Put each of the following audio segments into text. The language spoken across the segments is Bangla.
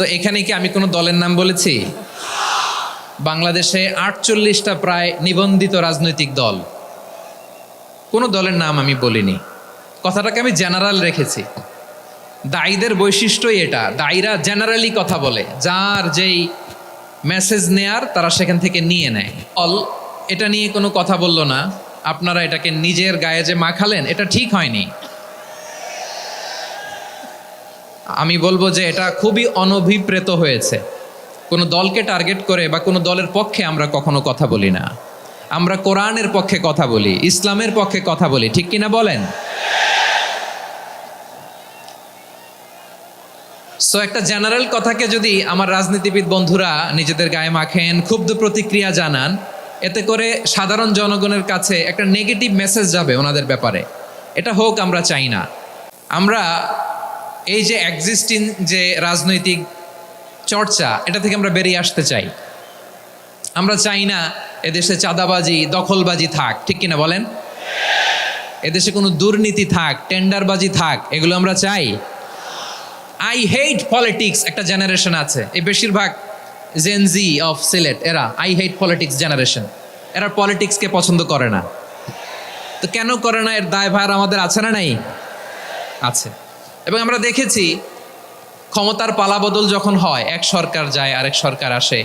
তো এখানে কি আমি কোনো দলের নাম বলেছি? বাংলাদেশে ৪৮টা প্রায় নিবন্ধিত রাজনৈতিক দল, কোনো দলের নাম আমি বলিনি। কথাটাকে আমি জেনারেল রেখেছি। দায়ীদের বৈশিষ্ট্যই এটা, দায়ীরা জেনারেলি কথা বলে, যার যেই মেসেজ নেয়ার তারা সেখান থেকে নিয়ে নেয়। এটা নিয়ে কোনো কথা বললো না। আপনারা এটাকে নিজের গায়ে যে মাখালেন, এটা ঠিক হয়নি। আমি বলবো যে এটা খুবই অনভিপ্রেত হয়েছে। কোনো দলকে টার্গেট করে বা কোনো দলের পক্ষে আমরা কখনো কথা বলি না। আমরা কোরআনের পক্ষে কথা বলি, ইসলামের পক্ষে কথা বলি, ঠিক কিনা বলেন? সো একটা জেনারেল কথাকে যদি আমার রাজনীতিবিদ বন্ধুরা নিজেদের গায়ে মাখেন, ক্ষুব্ধ প্রতিক্রিয়া জানান, এতে করে সাধারণ জনগণের কাছে একটা নেগেটিভ মেসেজ যাবে ওনাদের ব্যাপারে। এটা হোক আমরা চাই না। আমরা এই যে এক্সিস্টিং যে রাজনৈতিক চর্চা, এটা থেকে আমরা বেরিয়ে আসতে চাই। আমরা চাই না এদেশে চাঁদাবাজি, দখলবাজি থাক, ঠিক কিনা বলেন? এদেশে কোনো দুর্নীতি থাক, টেন্ডারবাজি থাক, এগুলো আমরা চাই। আই হেট পলিটিক্স একটা জেনারেশন আছে, এই বেশিরভাগ জেনজি অফ সিলেট, এরা আই হেট পলিটিক্স জেনারেশন। এরা পলিটিক্সকে পছন্দ করে না। তো কেন করে না, এর দায়ভার আমাদের আছে না নাই? আছে। এবং আমরা দেখেছি ক্ষমতার পালাবদল যখন হয়, এক সরকার যায় আরেক সরকার আসে,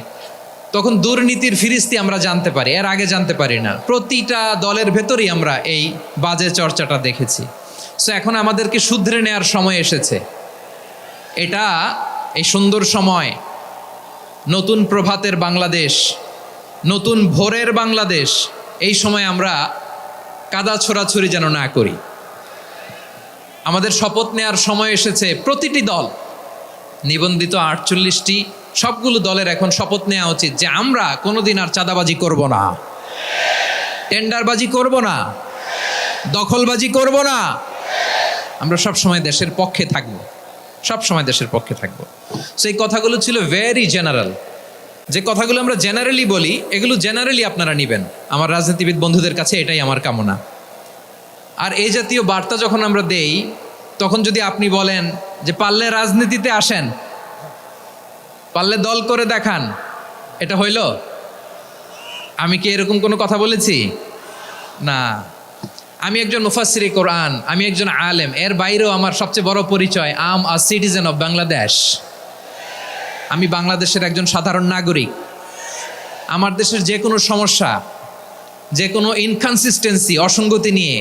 তখন দুর্নীতির ফিরিস্তি আমরা জানতে পারি, এর আগে জানতে পারি না। প্রতিটা দলের ভেতরেই আমরা এই বাজে চর্চাটা দেখেছি। সো এখন আমাদেরকে শুধরে নেওয়ার সময় এসেছে। এটা এই সুন্দর সময়, নতুন প্রভাতের বাংলাদেশ, নতুন ভোরের বাংলাদেশ, এই সময় আমরা কাদা ছোড়াছুরি যেন না করি। আমাদের শপথ নেওয়ার সময় এসেছে। প্রতিটি দল, নিবন্ধিত ৪৮টি, সবগুলো দলের এখন শপথ নেওয়া উচিত যে আমরা কোনোদিন আর চাঁদাবাজি করব না, টেন্ডারবাজি করব না, দখলবাজি করব না। আমরা সব সময় দেশের পক্ষে থাকব, সব সময় দেশের পক্ষে থাকব। সেই কথাগুলো ছিল ভেরি জেনারেল। যে কথাগুলো আমরা জেনারেলি বলি, এগুলো জেনারেলি আপনারা নেবেন। আমার রাজনীতিবিদ বন্ধুদের কাছে এটাই আমার কামনা। আর এই জাতীয় বার্তা যখন আমরা দেই, তখন যদি আপনি বলেন যে পারলে রাজনীতিতে আসেন, পারলে দল করে দেখান, এটা হইল? আমি কি এরকম কোনো কথা বলেছি? না। আমি একজন মুফাসসিরে কোরআন, আমি একজন আলেম, এর বাইরেও আমার সবচেয়ে বড় পরিচয় আম আ সিটিজেন অফ বাংলাদেশ। আমি বাংলাদেশের একজন সাধারণ নাগরিক। আমার দেশের যে কোনো সমস্যা, যে কোনো ইনকনসিস্টেন্সি, অসঙ্গতি নিয়ে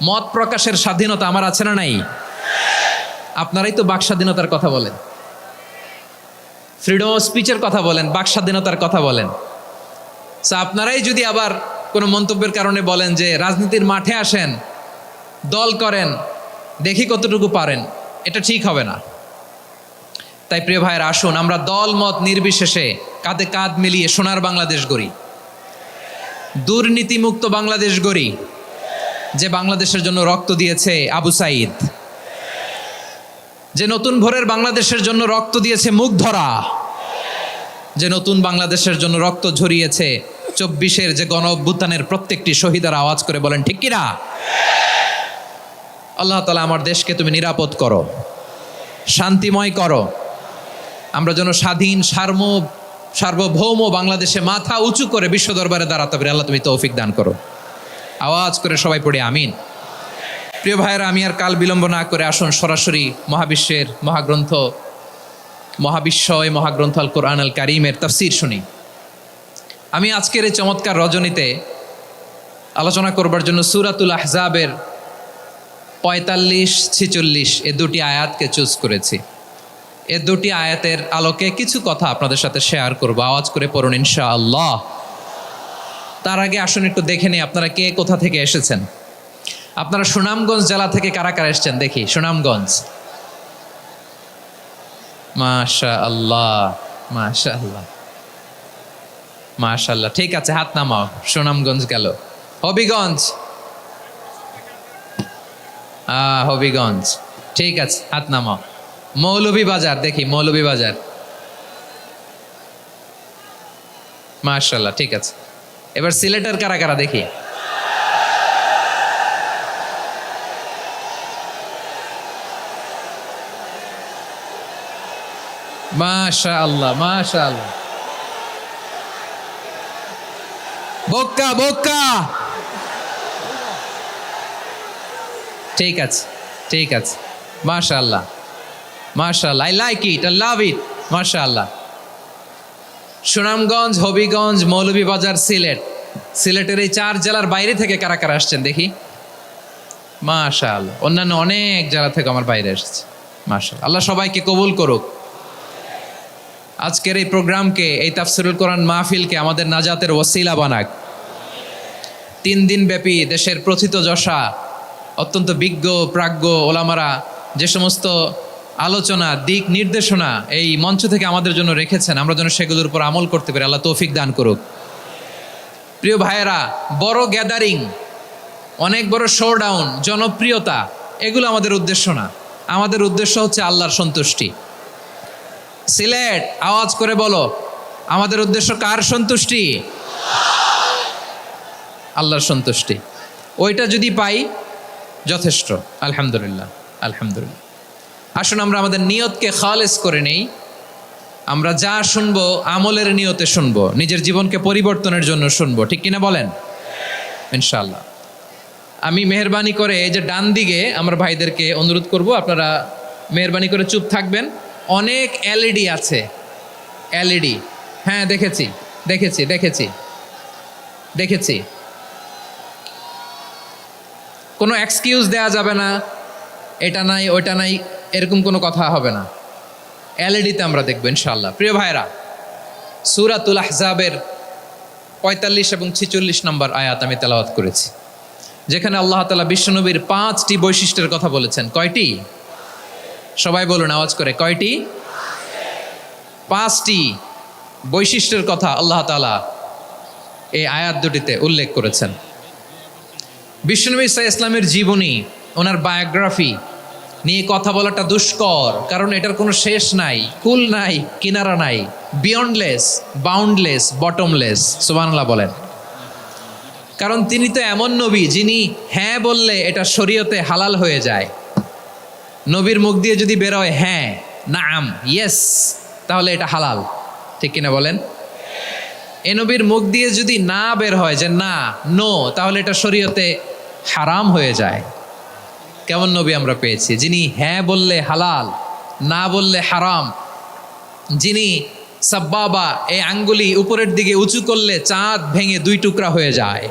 মত প্রকাশের স্বাধীনতা আমার আছে না নাই? আপনারাই তো বাক স্বাধীনতার কথা বলেন, ফ্রিডম অফ স্পিচের কথা বলেন, বাক স্বাধীনতার কথা বলেন। সো আপনারাই যদি আবার কোনো মন্তব্যের কারণে বলেন যে রাজনীতির মাঠে আসেন, দল করেন, দেখি কতটুকু পারেন, এটা ঠিক হবে না। তাই প্রিয় ভাইয়ের, আসুন আমরা দল মত নির্বিশেষে কাঁধে কাঁধ মিলিয়ে সোনার বাংলাদেশ গড়ি, দুর্নীতিমুক্ত বাংলাদেশ গড়ি। যে বাংলাদেশের জন্য রক্ত দিয়েছে আবু সাঈদ, যে নতুন ভোরের বাংলাদেশের জন্য রক্ত দিয়েছে মুগ্ধরা, যে নতুন বাংলাদেশের জন্য রক্ত ঝরিয়েছে ২৪-এর যে গণ অভ্যুত্থানের প্রত্যেকটি শহীদের, আওয়াজ করে বলেন ঠিক কিনা? আল্লাহ তাআলা আমার দেশকে তুমি নিরাপদ করো, শান্তিময় করো। আমরা যেন স্বাধীন সার্বভৌম বাংলাদেশে মাথা উঁচু করে বিশ্ব দরবারে দাঁড়াতে পারি। আল্লাহ তুমি তৌফিক দান করো। আওয়াজ করে সবাই পড়ে আমিন। প্রিয় ভাইয়েরা, আমি আর কাল বিলম্ব না করে আসুন সরাসরি মহাবিশ্বের মহাগ্রন্থ, মহাবিশ্বয় মহাগ্রন্থ আল কোরআন আল কারীমের তাফসীর শুনি। আমি আজকের এই চমৎকার রজনীতে আলোচনা করবার জন্য সূরাতুল আহজাবের ৪৫-৪৬ এ দুটি আয়াতকে চুজ করেছি। এ দুটি আয়াতের আলোকে কিছু কথা আপনাদের সাথে শেয়ার করব। আওয়াজ করে পড়ুন ইনশাআল্লাহ। তার আগে আসুন একটু দেখে নিই আপনারা কে কোথা থেকে এসেছেন। আপনারা সুনামগঞ্জ জেলা থেকে কারা কারা এসেছেন দেখি। সুনামগঞ্জ, মাশাআল্লাহ মাশাআল্লাহ মাশাআল্লাহ। ঠিক আছে, হাত নামাও। সুনামগঞ্জ গেল। হবিগঞ্জ, হবিগঞ্জ, ঠিক আছে, হাত নামাও। মৌলভীবাজার দেখি, মৌলভীবাজার, মাশাআল্লাহ, ঠিক আছে। এবার সিলেটের কারা কারা দেখি। মাশাআল্লাহ, মাশাআল্লাহ। বোকা বোকা। ঠিক আছে, ঠিক আছে। মাশাআল্লাহ, মাশাআল্লাহ, I like it, I love it. মাশাআল্লাহ। সুনামগঞ্জ, হবিগঞ্জ, মৌলভীবাজার, সিলেট, সিলেটের এই 4 জেলার বাইরে থেকে কারা কারা আসছেন দেখি? মাশাআল্লাহ। অন্যান্য অনেক জেলা থেকে আমার বাইরে এসেছে। মাশাআল্লাহ, আল্লাহ সবাইকে কবুল করুক। আজকের এই প্রোগ্রামকে, এই তাফসিরুল কোরআন মাহফিলকে আমাদের নাজাতের ওসিলা বানাক। 3 দিন ব্যাপী দেশের প্রথিতযশা অত্যন্ত বিজ্ঞ প্রাজ্ঞ ওলামারা যে সমস্ত আলোচনা, দিক নির্দেশনা এই মঞ্চ থেকে আমাদের জন্য রেখেছেন, আমরা যেন সেগুলোর উপর আমল করতে পারি। আল্লাহ তৌফিক দান করুক। প্রিয় ভাইয়েরা, বড় গ্যাদারিং, অনেক বড় শোডাউন, জনপ্রিয়তা, এগুলো আমাদের উদ্দেশ্য না। আমাদের উদ্দেশ্য হচ্ছে আল্লাহর সন্তুষ্টি। সিলেট, আওয়াজ করে বলো, আমাদের উদ্দেশ্য কার সন্তুষ্টি? আল্লাহর সন্তুষ্টি। ওইটা যদি পাই যথেষ্ট। আলহামদুলিল্লাহ, আলহামদুলিল্লাহ। আসুন আমরা আমাদের নিয়তকে খালেস করে নেই। আমরা যা শুনবো আমলের নিয়তে শুনবো, নিজের জীবনকে পরিবর্তনের জন্য শুনবো, ঠিক কিনা বলেন? ইনশাআল্লাহ। আমি মেহরবানি করে এই যে ডান দিকে আমার ভাইদেরকে অনুরোধ করব, আপনারা মেহরবানি করে চুপ থাকবেন। অনেক এলইডি আছে, এলইডি। হ্যাঁ, দেখেছি দেখেছি দেখেছি দেখেছি। কোনো এক্সকিউজ দেয়া যাবে না, এটা নাই ওইটা নাই, এরকম কোনো কথা হবে না। এলইডিতে আমরা দেখবো ইনশাআল্লাহ। প্রিয় ভাইরা, সূরাতুল আহজাবের 45 এবং 46 নম্বর আয়াত আমি তেলাওয়াত করেছি, যেখানে আল্লাহ তাআলা বিশ্বনবীর 5টি বৈশিষ্ট্যের কথা বলেছেন। কয়টি? সবাই বলুন আওয়াজ করে, কয়টি? 5টি বৈশিষ্ট্যের কথা আল্লাহ তাআলা এই আয়াত দুটিতে উল্লেখ করেছেন। বিশ্বনবী সাল্লাল্লাহু আলাইহি ইসলামের জীবনী, ওনার বায়োগ্রাফি নিয়ে কথা বলাটা দুষ্কর, কারণ এটার কোনো শেষ নাই, কুল নাই, কিনারা নাই, বিয়ন্ডলেস, বাউন্ডলেস, বটমলেস। সুবহানাল্লাহ বলেন। কারণ তিনি তো এমন নবী যিনি হ্যাঁ বললে এটা শরীয়তে হালাল হয়ে যায়। নবীর মুখ দিয়ে যদি বেরোয় হ্যাঁ, নাম, ইয়েস, তাহলে এটা হালাল, ঠিক কিনা বলেন? এ নবীর মুখ দিয়ে যদি না বের হয় যে না, নো, তাহলে এটা শরীয়তে হারাম হয়ে যায়। কেমন নবী আমরা পেয়েছি, যিনি হ্যাঁ বললে হালাল, না বললে হারাম, যিনি সাব্বাবা, এই আঙ্গুলি উপরের দিকে উঁচু করলে চাঁদ ভেঙে 2 টুকরা হয়ে যায়,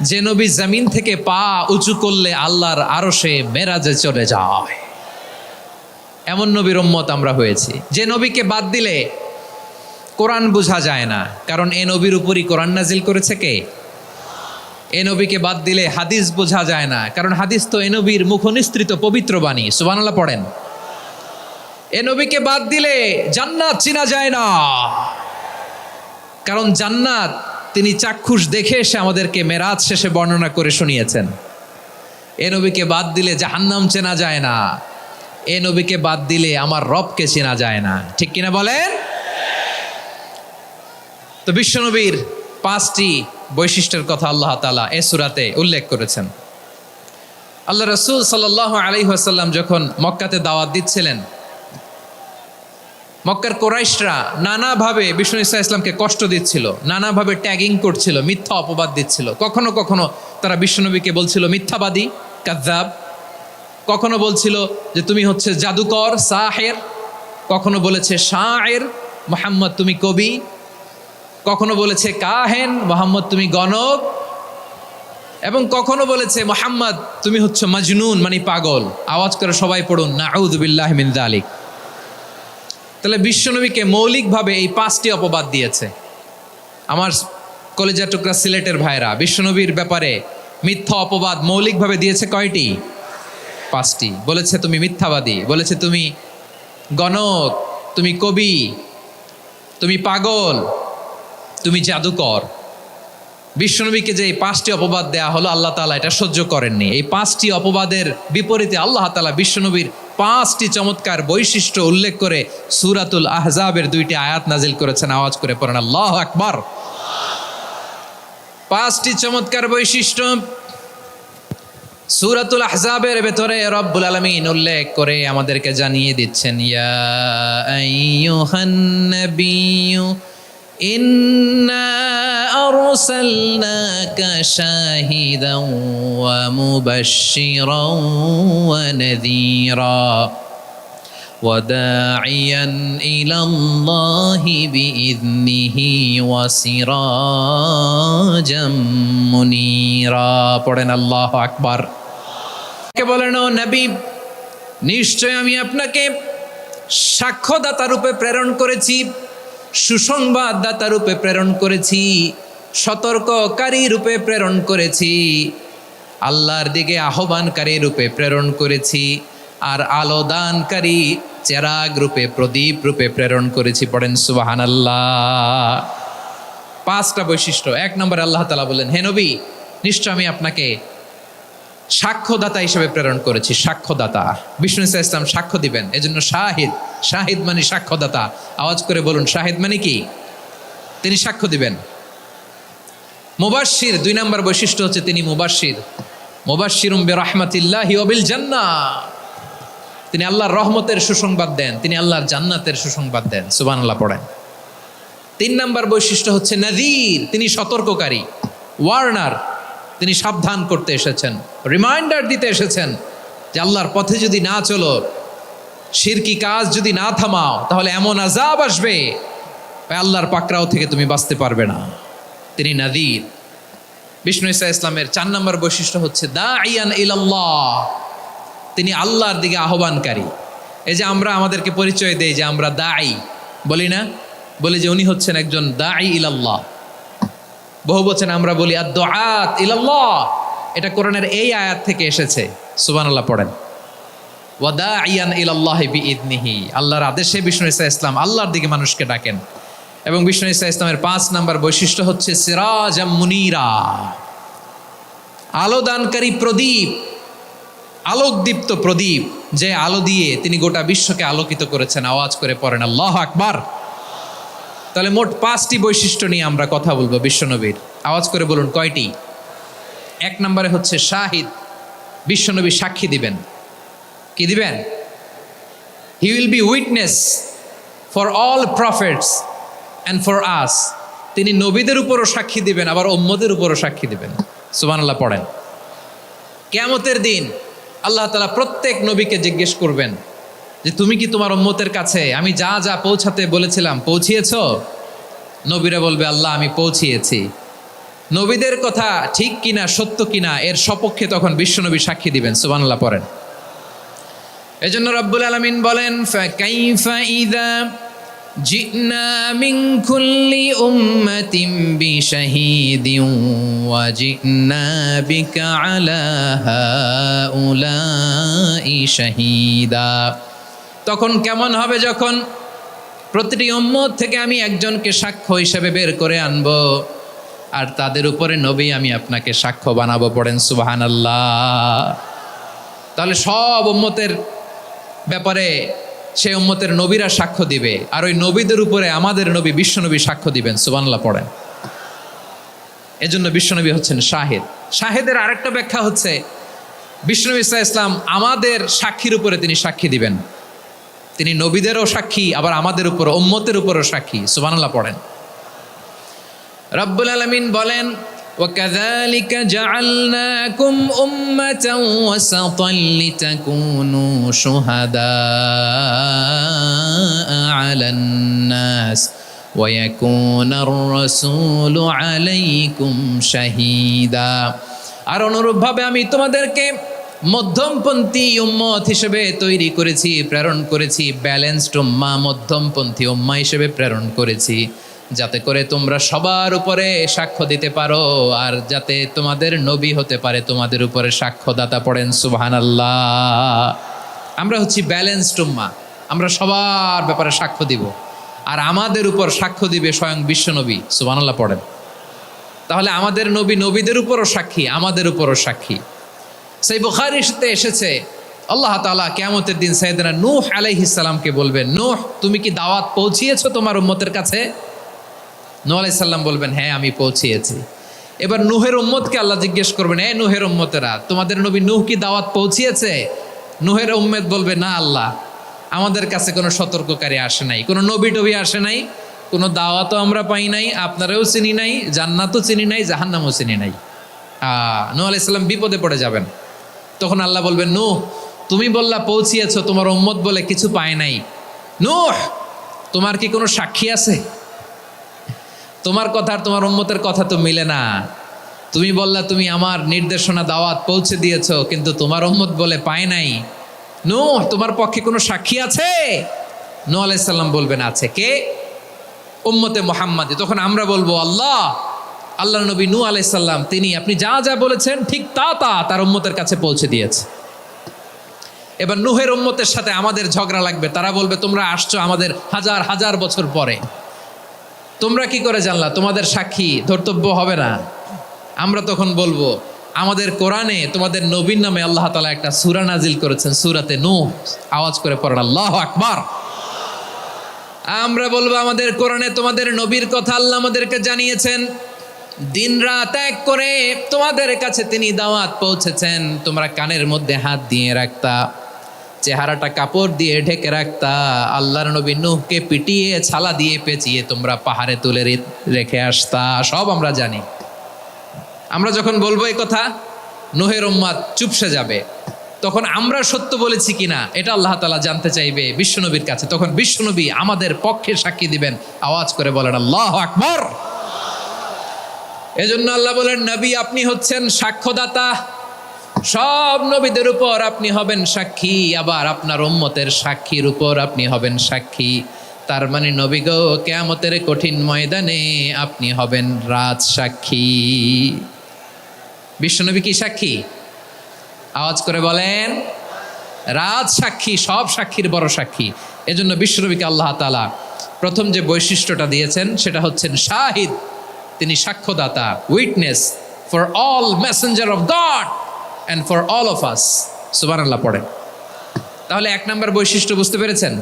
যে নবী জমিন থেকে পা উঁচু করলে আল্লাহর আরশে মেরাজে চলে যায়। এমন নবীর উম্মত আমরা হয়েছি। যে নবীকে বাদ দিলে কোরআন বোঝা যায় না, কারণ এ নবীর উপরই কোরআন নাজিল করেছে কে? এ নবীকে বাদ দিলে হাদিস বোঝা যায় না, কারণ হাদিস তো এ নবীর মুখনিসৃত পবিত্র বাণী। সুবহানাল্লাহ পড়েন। এ নবীকে বাদ দিলে জান্নাত চিনা যায় না, কারণ জান্নাত তিনি চাক্ষুষ দেখে এসে আমাদেরকে মেরাজ শেষে বর্ণনা করে শুনিয়েছেন। এ নবীকে বাদ দিলে জাহান্নাম চেনা যায় না, এ নবীকে বাদ দিলে আমার রবকে চেনা যায় না, ঠিক কিনা বলেন? তো বিশ্বনবীর 5টি বৈশিষ্ট্যের কথা আল্লাহ তাআলা এই সূরাতে উল্লেখ করেছেন। আল্লাহ রাসূল সাল্লাল্লাহু আলাইহি ওয়াসাল্লাম যখন মক্কাতে দাওয়াত দিচ্ছিলেন, মক্কার কুরাইশরা নানাভাবে বিষ্ণু ঈসা ইসলামকে কষ্ট দিচ্ছিল, নানাভাবে ট্যাগিং করছিল, মিথ্যা অপবাদ দিচ্ছিল। কখনো কখনো তারা বিশ্বনবীকে বলছিল মিথ্যাবাদী, কাযযাব। কখনো বলছিল যে তুমি হচ্ছে জাদুকর, সাহের। কখনো বলেছে শায়ের, মুহাম্মদ তুমি কবি। কখনো বলেছে কাহেন, মুহাম্মদ তুমি গণক। এবং কখনো বলেছে মুহাম্মদ তুমি হচ্ছে মাজনুন, মানে পাগল। আওয়াজ করে সবাই পড়ুন, নাউযু বিল্লাহি মিন যালিক। তাহলে বিশ্বনবীকে মৌলিকভাবে এই 5টি অপবাদ দিয়েছে। আমার কলেজা টুকরা সিলেটের ভাইরা, বিশ্বনবীর ব্যাপারে মিথ্যা অপবাদ মৌলিকভাবে দিয়েছে কয়টি? 5টি। বলেছে তুমি মিথ্যাবাদী, বলেছে তুমি গণক, তুমি কবি, তুমি পাগল, তুমি জাদুকর। বিশ্বনবীকে যে এই 5টি অপবাদ দেয়া হলো, আল্লাহ তাআলা এটা সহ্য করেননি। এই 5টি অপবাদের বিপরীতে আল্লাহ তাআলা বিশ্বনবীর 5টি চমৎকার বৈশিষ্ট্য উল্লেখ করে সূরাতুল আহজাবের 2টি আয়াত নাজিল করেছেন। আওয়াজ করে পড়েন আল্লাহু আকবার। 5টি চমৎকার বৈশিষ্ট্য। সূরাতুল আহজাবের ভেতরে রব্বুল আলামিন উল্লেখ করে আমাদেরকে জানিয়ে দিচ্ছেন, ইয়া আইয়ুহান নাবিয়্যু ইন্না আরসালনাকা শাহিদান ওয়া মুবাশশিরান ওয়া নাযীরা وداعيا إلى الله بإذنه وسراجا منيرا পড়েন আল্লাহু আকবার। কে বলেন, ও নবী, নিশ্চয় আমি আপনাকে সাক্ষ্যদাতা রূপে প্রেরণ করেছি, সুসংবাদদাতা রূপে প্রেরণ করেছি, সতর্ককারী রূপে প্রেরণ করেছি, আল্লাহর দিকে আহ্বানকারী রূপে প্রেরণ করেছি, আর আলো দানকারী চেরাগ রূপে, প্রদীপ রূপে প্রেরণ করেছি। পড়েন সুবহানাল্লাহ। 5টা বৈশিষ্ট্য। 1 নম্বরে আল্লাহ তাআলা বললেন, হে নবী, নিশ্চয় আমি আপনাকে সাক্ষ্যদাতা হিসেবে প্রেরণ করেছি। সাক্ষ্যদাতা, বিষ্ণু ইসা ইসলাম সাক্ষ্য দিবেন, এজন্য শাহিদ। শাহিদ মানে সাক্ষ্যদাতা। আওয়াজ করে বলুন, শাহিদ মানে কি? তিনি সাক্ষ্য দিবেন। মুবাশশির, 2 নম্বর বৈশিষ্ট্য হচ্ছে তিনি মুবাশশির। মুবাশশিরুম বিরাহমাতিল্লাহি ওয়া বিল জান্নাহ, তিনি আল্লাহর রহমতের সুসংবাদ দেন, তিনি আল্লাহর জান্নাতের সুসংবাদ দেন। সুবহানাল্লাহ পড়েন। 3 নম্বর বৈশিষ্ট্য হচ্ছে নাযীর, তিনি সতর্ককারী, ওয়ার্নার, তিনি সাবধান করতে এসেছেন, রিমাইন্ডার দিতে এসেছেন যে আল্লাহর পথে যদি না চলো, শিরকি কাজ যদি না থামাও, তাহলে এমন আযাব আসবে আল্লাহর পাকড়াও থেকে তুমি বাঁচতে পারবে না। তিনি নাযীর। বিষ্ণু ইসা ইসলামের 4 নম্বর বৈশিষ্ট্য হচ্ছে দাঈয়ান ইলাল্লাহ, তিনি আল্লাহর দিকে আহ্বানকারী। এই যে আমরা আমাদেরকে পরিচয় দেই যে আমরা দাঈ, বলি না? বলি যে উনি হচ্ছেন একজন দাঈ ইলাল্লাহ। বহু বচনে আমরা বলি আদ-দুআত ইলাল্লাহ। এটা কোরআনের এই আয়াত থেকে এসেছে। সুবহানাল্লাহ পড়েন। ওয়া দাঈয়ান ইলাল্লাহি বিইذনিহি, আল্লাহর আদেশে বিষ্ণু ইসা ইসলাম আল্লাহর দিকে মানুষকে ডাকেন। এবং বিষ্ণু ইসা ইসলামের 5 নম্বর বৈশিষ্ট্য হচ্ছে সিরাজাম মুনীরা, আলোদানকারী প্রদীপ, আলোকদীপ্ত প্রদীপ, যে আলো দিয়ে তিনি গোটা বিশ্বকে আলোকিত করেছেন। আওয়াজ করে পড়েন আল্লাহু আকবার। তাহলে মোট 5টি বৈশিষ্ট্য নিয়ে আমরা কথা বলবো বিশ্বনবীর। আওয়াজ করে বলুন কয়টি? 1 নম্বরে হচ্ছে শাহিদ, বিশ্বনবী সাক্ষী দিবেন। কি দিবেন? He will be witness for all prophets and for us. তিনি নবীদের উপরও সাক্ষী দিবেন, আবার উম্মতের উপরও সাক্ষী দিবেন। সুবহানাল্লাহ পড়েন। কিয়ামতের দিন আল্লাহ তাআলা প্রত্যেক নবীকে জিজ্ঞেস করবেন যে তুমি কি তোমার উম্মতের কাছে আমি যা যা পৌঁছাতে বলেছিলাম পৌঁছিয়েছো? নবীরা বলবে, আল্লাহ আমি পৌঁছিয়েছি। নবীদের কথা ঠিক কিনা, সত্য কিনা, এর সপক্ষে তখন বিশ্বনবী সাক্ষী দিবেন। সুবহানাল্লাহ পড়েন। এজন্য রব্বুল আলামিন বলেন, ফাকাইফা ইযা জিনা মিন কুল্লি উম্মাতিন বিশাহীদিন ওয়া জিনা বিকা আলা হাউলাই শাহীদা। তখন কেমন হবে যখন প্রতিটি উম্মত থেকে আমি একজনকে সাক্ষ্য হিসেবে বের করে আনবো, আর তাদের উপরে নবী আমি আপনাকে সাক্ষ্য বানাবো। পড়েন সুবহানাল্লাহ। তাহলে সব উম্মতের ব্যাপারে সেই উম্মতের নবীরা সাক্ষ্য দিবে, আর ওই নবীদের উপরে আমাদের নবী বিশ্বনবী সাক্ষ্য দিবেন। সুবহানাল্লাহ পড়েন। এজন্য বিশ্বনবী হচ্ছেন শাহিদ। শাহিদের আরেকটা ব্যাখ্যা হচ্ছে বিশ্বনবী সাল্লাল্লাহু আলাইহি ওয়াসাল্লাম আমাদের সাক্ষীর উপরে তিনি সাক্ষী দিবেন। তিনি নবীদেরও সাক্ষী, আবার আমাদের উপর, উম্মতের উপরও সাক্ষী। সুবহানাল্লাহ পড়েন। রব্বুল আলামিন বলেন, وَكَذَلِكَ جَعَلْنَاكُمْ أُمَّةً وَسَطًا لِتَكُونُوا شُهَدَاءَ عَلَى النَّاسِ وَيَكُونَ الرَّسُولُ عَلَيْكُمْ شَهِيدًا। আর অনুরূপভাবে আমি তোমাদেরকে মধ্যমপন্থী উম্মত হিসেবে তৈরি করেছি, প্রেরণ করেছি। ব্যালেন্সড উম্মাহ, মধ্যমপন্থী উম্মাহ হিসেবে প্রেরণ করেছি, যাতে করে তোমরা সবার উপরে সাক্ষ্য দিতে পারো, আর যাতে তোমাদের নবী হতে পারে তোমাদের উপরে সাক্ষ্যদাতা। পড়েন সুবহানাল্লাহ। আমরা হচ্ছি ব্যালেন্সড উম্মাহ, আমরা সবার ব্যাপারে সাক্ষ্য দিব, আর আমাদের উপর সাক্ষ্য দিবে স্বয়ং বিশ্বনবী। সুবহানাল্লাহ পড়েন। তাহলে আমাদের নবী নবীদের উপরও সাক্ষী, আমাদের উপরও সাক্ষী। সেই বুখারীতে এসেছে আল্লাহ তাআলা কিয়ামতের দিন সাইয়েদনা নূহ আলাইহিস সালামকে বলবেন, নূহ তুমি কি দাওয়াত পৌঁছিয়েছো তোমার উম্মতের কাছে? নূহ আলাইহিস সালাম বলবেন, হ্যাঁ আমি পৌঁছিয়েছি। এবার নূহের উম্মতকে আল্লাহ জিজ্ঞেস করবেন, এ নূহের উম্মতেরা, তোমাদের নবী নূহ কি দাওয়াত পৌঁছিয়েছে? নূহের উম্মত বলবে, না আল্লাহ, আমাদের কাছে কোনো সতর্ককারী আসে নাই, কোনো নবী টবি আসে নাই, কোনো দাওয়াতও আমরা পাই নাই, আপনারাও চিনি নাই, জান্নাতও চিনি নাই, জাহান্নামও চিনি নাই। নূহ আলাইহিস সালাম বিপদে পড়ে যাবেন। তখন আল্লাহ বলবেন, নূহ তুমি বললা পৌঁছিয়েছো, তোমার উম্মত বলে কিছু পায় নাই। নূহ তোমার কি কোনো সাক্ষী আছে? তোমার কথা আর তোমার উম্মতের কথা তো মিলে না। তুমি বললা তুমি আমার নির্দেশনা দাওয়াত পৌঁছে দিয়েছো, কিন্তু তোমার উম্মত বলে পায় নাই। নূহ তোমার পক্ষে কোনো সাক্ষী আছে? নূহ আলাইহিস সালাম বলবেন, আছে। কে? উম্মতে মুহাম্মাদি। তখন আমরা বলবো, আল্লাহ নবী নূহ আলাইহিস সালাম তিনি আপনি যা যা বলেছেন ঠিক তা তার উম্মতের কাছে পৌঁছে দিয়েছে। এবার নূহের উম্মতের সাথে আমাদের ঝগড়া লাগবে। তারা বলবে, তোমরা আসছো আমাদের হাজার হাজার বছর পরে, তোমরা কি করে জানলা? তোমাদের সাক্ষী ধর্তব্য হবে না। আমরা তখন বলবো, আমাদের কোরআনে তোমাদের নবীর নামে আল্লাহ তাআলা একটা সূরা নাজিল করেছেন, সূরাতে নূহ। আওয়াজ করে পড়েন আল্লাহু আকবার। আমরা বলবো, আমাদের কোরআনে তোমাদের নবীর কথা আল্লাহ আমাদেরকে জানিয়েছেন, দিন রাত এক করে তোমাদের কাছে তিনি দাওয়াত পৌঁছেছেন। তোমরা কানের মধ্যে হাত দিয়ে রাখতা, চেহারাটা কাপড় দিয়ে ঢেকে রাখতা, আল্লাহর নবী নূহকে পিটিয়ে ছালা দিয়ে পেঁচিয়ে তোমরা পাহাড়ে তুলে রেখে আসতা। সব আমরা জানি। আমরা যখন বলবো এই কথা, নূহের উম্মত চুপসে যাবে। তখন আমরা সত্য বলেছি কিনা এটা আল্লাহ তাআলা জানতে চাইবে বিশ্বনবীর কাছে। তখন বিশ্বনবী আমাদের পক্ষে সাক্ষী দিবেন। আওয়াজ করে বলেন আল্লাহু আকবার। এজন্য আল্লাহ বলেন, নবী আপনি হচ্ছেন সাক্ষ্যদাতা, সব নবীদের উপর আপনি হবেন সাক্ষী, আবার আপনার উম্মতের সাক্ষীর উপর আপনি হবেন সাক্ষী। তার মানে নবী গো, কিয়ামতের কঠিন ময়দানে আপনি হবেন রাজ সাক্ষী। বিশ্বনবী কি সাক্ষী? আওয়াজ করে বলেন, রাজ সাক্ষী, সব সাক্ষীর বড় সাক্ষী। এজন্য বিশ্বনবীকে আল্লাহ তাআলা প্রথম যে বৈশিষ্ট্যটা দিয়েছেন সেটা হচ্ছেন শাহিদ। তিনি সাক্ষ্যদাতা, witness for all messenger of God and for all of us. সুবহানাল্লাহ পড়েন। তাহলে এক নম্বর বৈশিষ্ট্য বুঝতে পেরেছেন?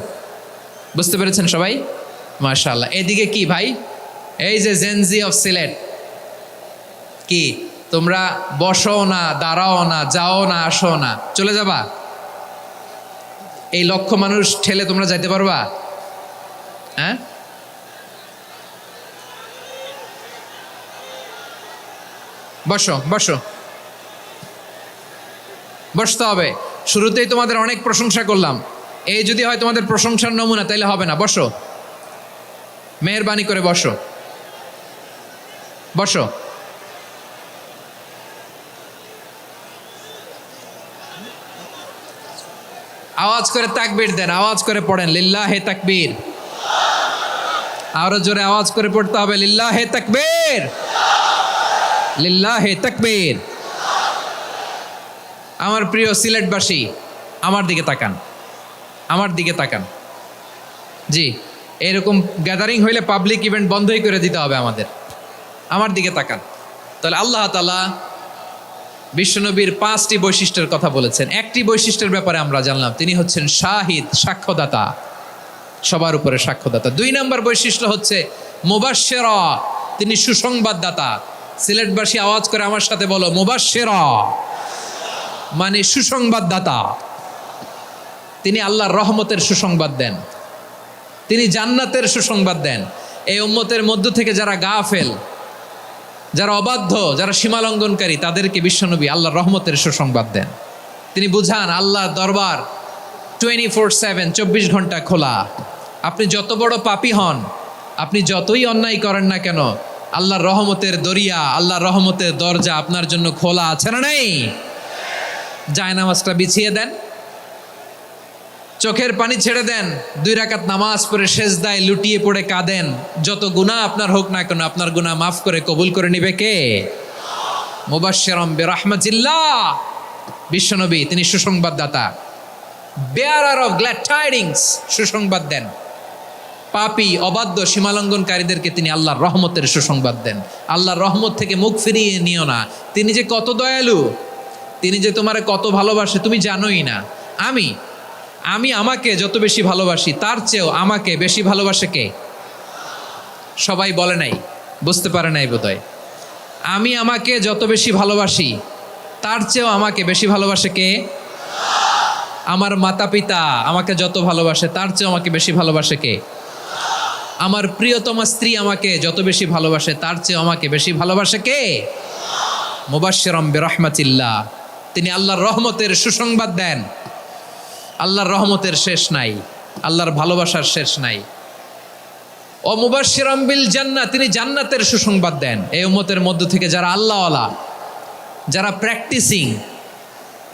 বুঝতে পেরেছেন সবাই? মাশাআল্লাহ। এদিকে কি ভাই, এই যে জেনজি অফ সিলেট, কি তোমরা বসো না, দাঁড়াও না, যাও না, আসো না, চলে যাবা? এই লক্ষ মানুষ ঠেলে তোমরা যাইতে পারবা? হ্যাঁ, বসো বসো, বসতে হবে। শুরুতেই তোমাদের অনেক প্রশংসা করলাম, এই যদি হয় তোমাদের প্রশংসার নমুনা, তাইলে হবে না। বসো, মেহেরবানি করে বসো, বসো। আওয়াজ করে তাকবীর দেন, আওয়াজ করে পড়েন লিল্লাহে তাকবীর। আরো জোরে আওয়াজ করে পড়তে হবে, লিল্লাহে তাকবীর, লিল্লাহে তাকবীর। আমার প্রিয় সিলেটবাসী, আমার দিকে তাকান, আমার দিকে তাকান। জি, এরকম গ্যাদারিং হইলে পাবলিক ইভেন্ট বন্ধই করে দিতে হবে আমাদের। আমার দিকে তাকান। তাহলে আল্লাহ তাআলা বিশ্বনবীর 5টি বৈশিষ্ট্যের কথা বলেছেন। একটি বৈশিষ্ট্যের ব্যাপারে আমরা জানলাম, তিনি হচ্ছেন শাহিদ, সাক্ষ্যদাতা, সবার উপরে সাক্ষ্যদাতা। 2 নম্বর বৈশিষ্ট্য হচ্ছে মুবাশশিরা, তিনি সুসংবাদদাতা। সিলেটবাসী আওয়াজ করে আমার সাথে বলো, মুবাশশিরা মানে সুসংবাদদাতা। তিনি আল্লাহর রহমতের সুসংবাদ দেন, তিনি জান্নাতের সুসংবাদ দেন। এই উম্মতের মধ্য থেকে যারা গাফেল, যারা অবাধ্য, যারা সীমালঙ্ঘনকারী, তাদেরকে বিশ্বনবী আল্লাহর রহমতের সুসংবাদ দেন। তিনি বুঝান আল্লাহর দরবার 24/7, 24 ঘন্টা খোলা। আপনি যত বড় পাপী হন, আপনি যতই অন্যায় করেন না কেন, আল্লাহর রহমতের দরিয়া, আল্লাহর রহমতের দরজা আপনার জন্য খোলা আছে না নেই? জায়নামাজটা বিছিয়ে দেন, চোখের পানি ছেড়ে দেন, 2 রাকাত নামাজ পড়ে সেজদায় লুটিয়ে পড়ে কাঁদেন। যত গুনাহ আপনার হোক না কেন, আপনার গুনাহ মাফ করে কবুল করে নিবে কে? মুবাশশিরাম বিরাহমাতিল্লাহ। বিশ্বনবী তিনি সুসংবাদদাতা, বেয়ারার অফ গ্ল্যাড টাইডিংস, সুসংবাদ দেন। পাপী, অবাধ্য, সীমালঙ্ঘনকারীদেরকে তিনি আল্লাহর রহমতের সুসংবাদ দেন। আল্লাহর রহমত থেকে মুখ ফিরিয়ে নিও না। তিনি যে কত দয়ালু, তিনি যে তোমারে কত ভালোবাসে তুমি জানোই না। আমি আমাকে যত বেশি ভালোবাসি, তার চেয়েও আমাকে বেশি ভালোবাসে কে? সবাই বলে নাই, বুঝতে পারে নাই বোধহয়। আমি আমাকে যত বেশি ভালোবাসি তার চেয়েও আমাকে বেশি ভালোবাসে কে? আমার মাতা পিতা আমাকে যত ভালোবাসে তার চেয়েও আমাকে বেশি ভালোবাসে কে? আমার প্রিয়তমা স্ত্রী আমাকে যত বেশি ভালোবাসে তার চেয়েও আমাকে বেশি ভালোবাসে কে? মুবাশশিরাম বিরহমাতিল্লাহ, তিনি আল্লাহর রহমতের সুসংবাদ দেন। আল্লাহর রহমতের শেষ নাই, আল্লাহর ভালোবাসার শেষ নাই। ও মুবাশশিরাম বিল জান্নাহ, তিনি জান্নাতের সুসংবাদ দেন। এই উম্মতের মধ্য থেকে যারা আল্লাহওয়ালা, যারা প্র্যাকটিসিং,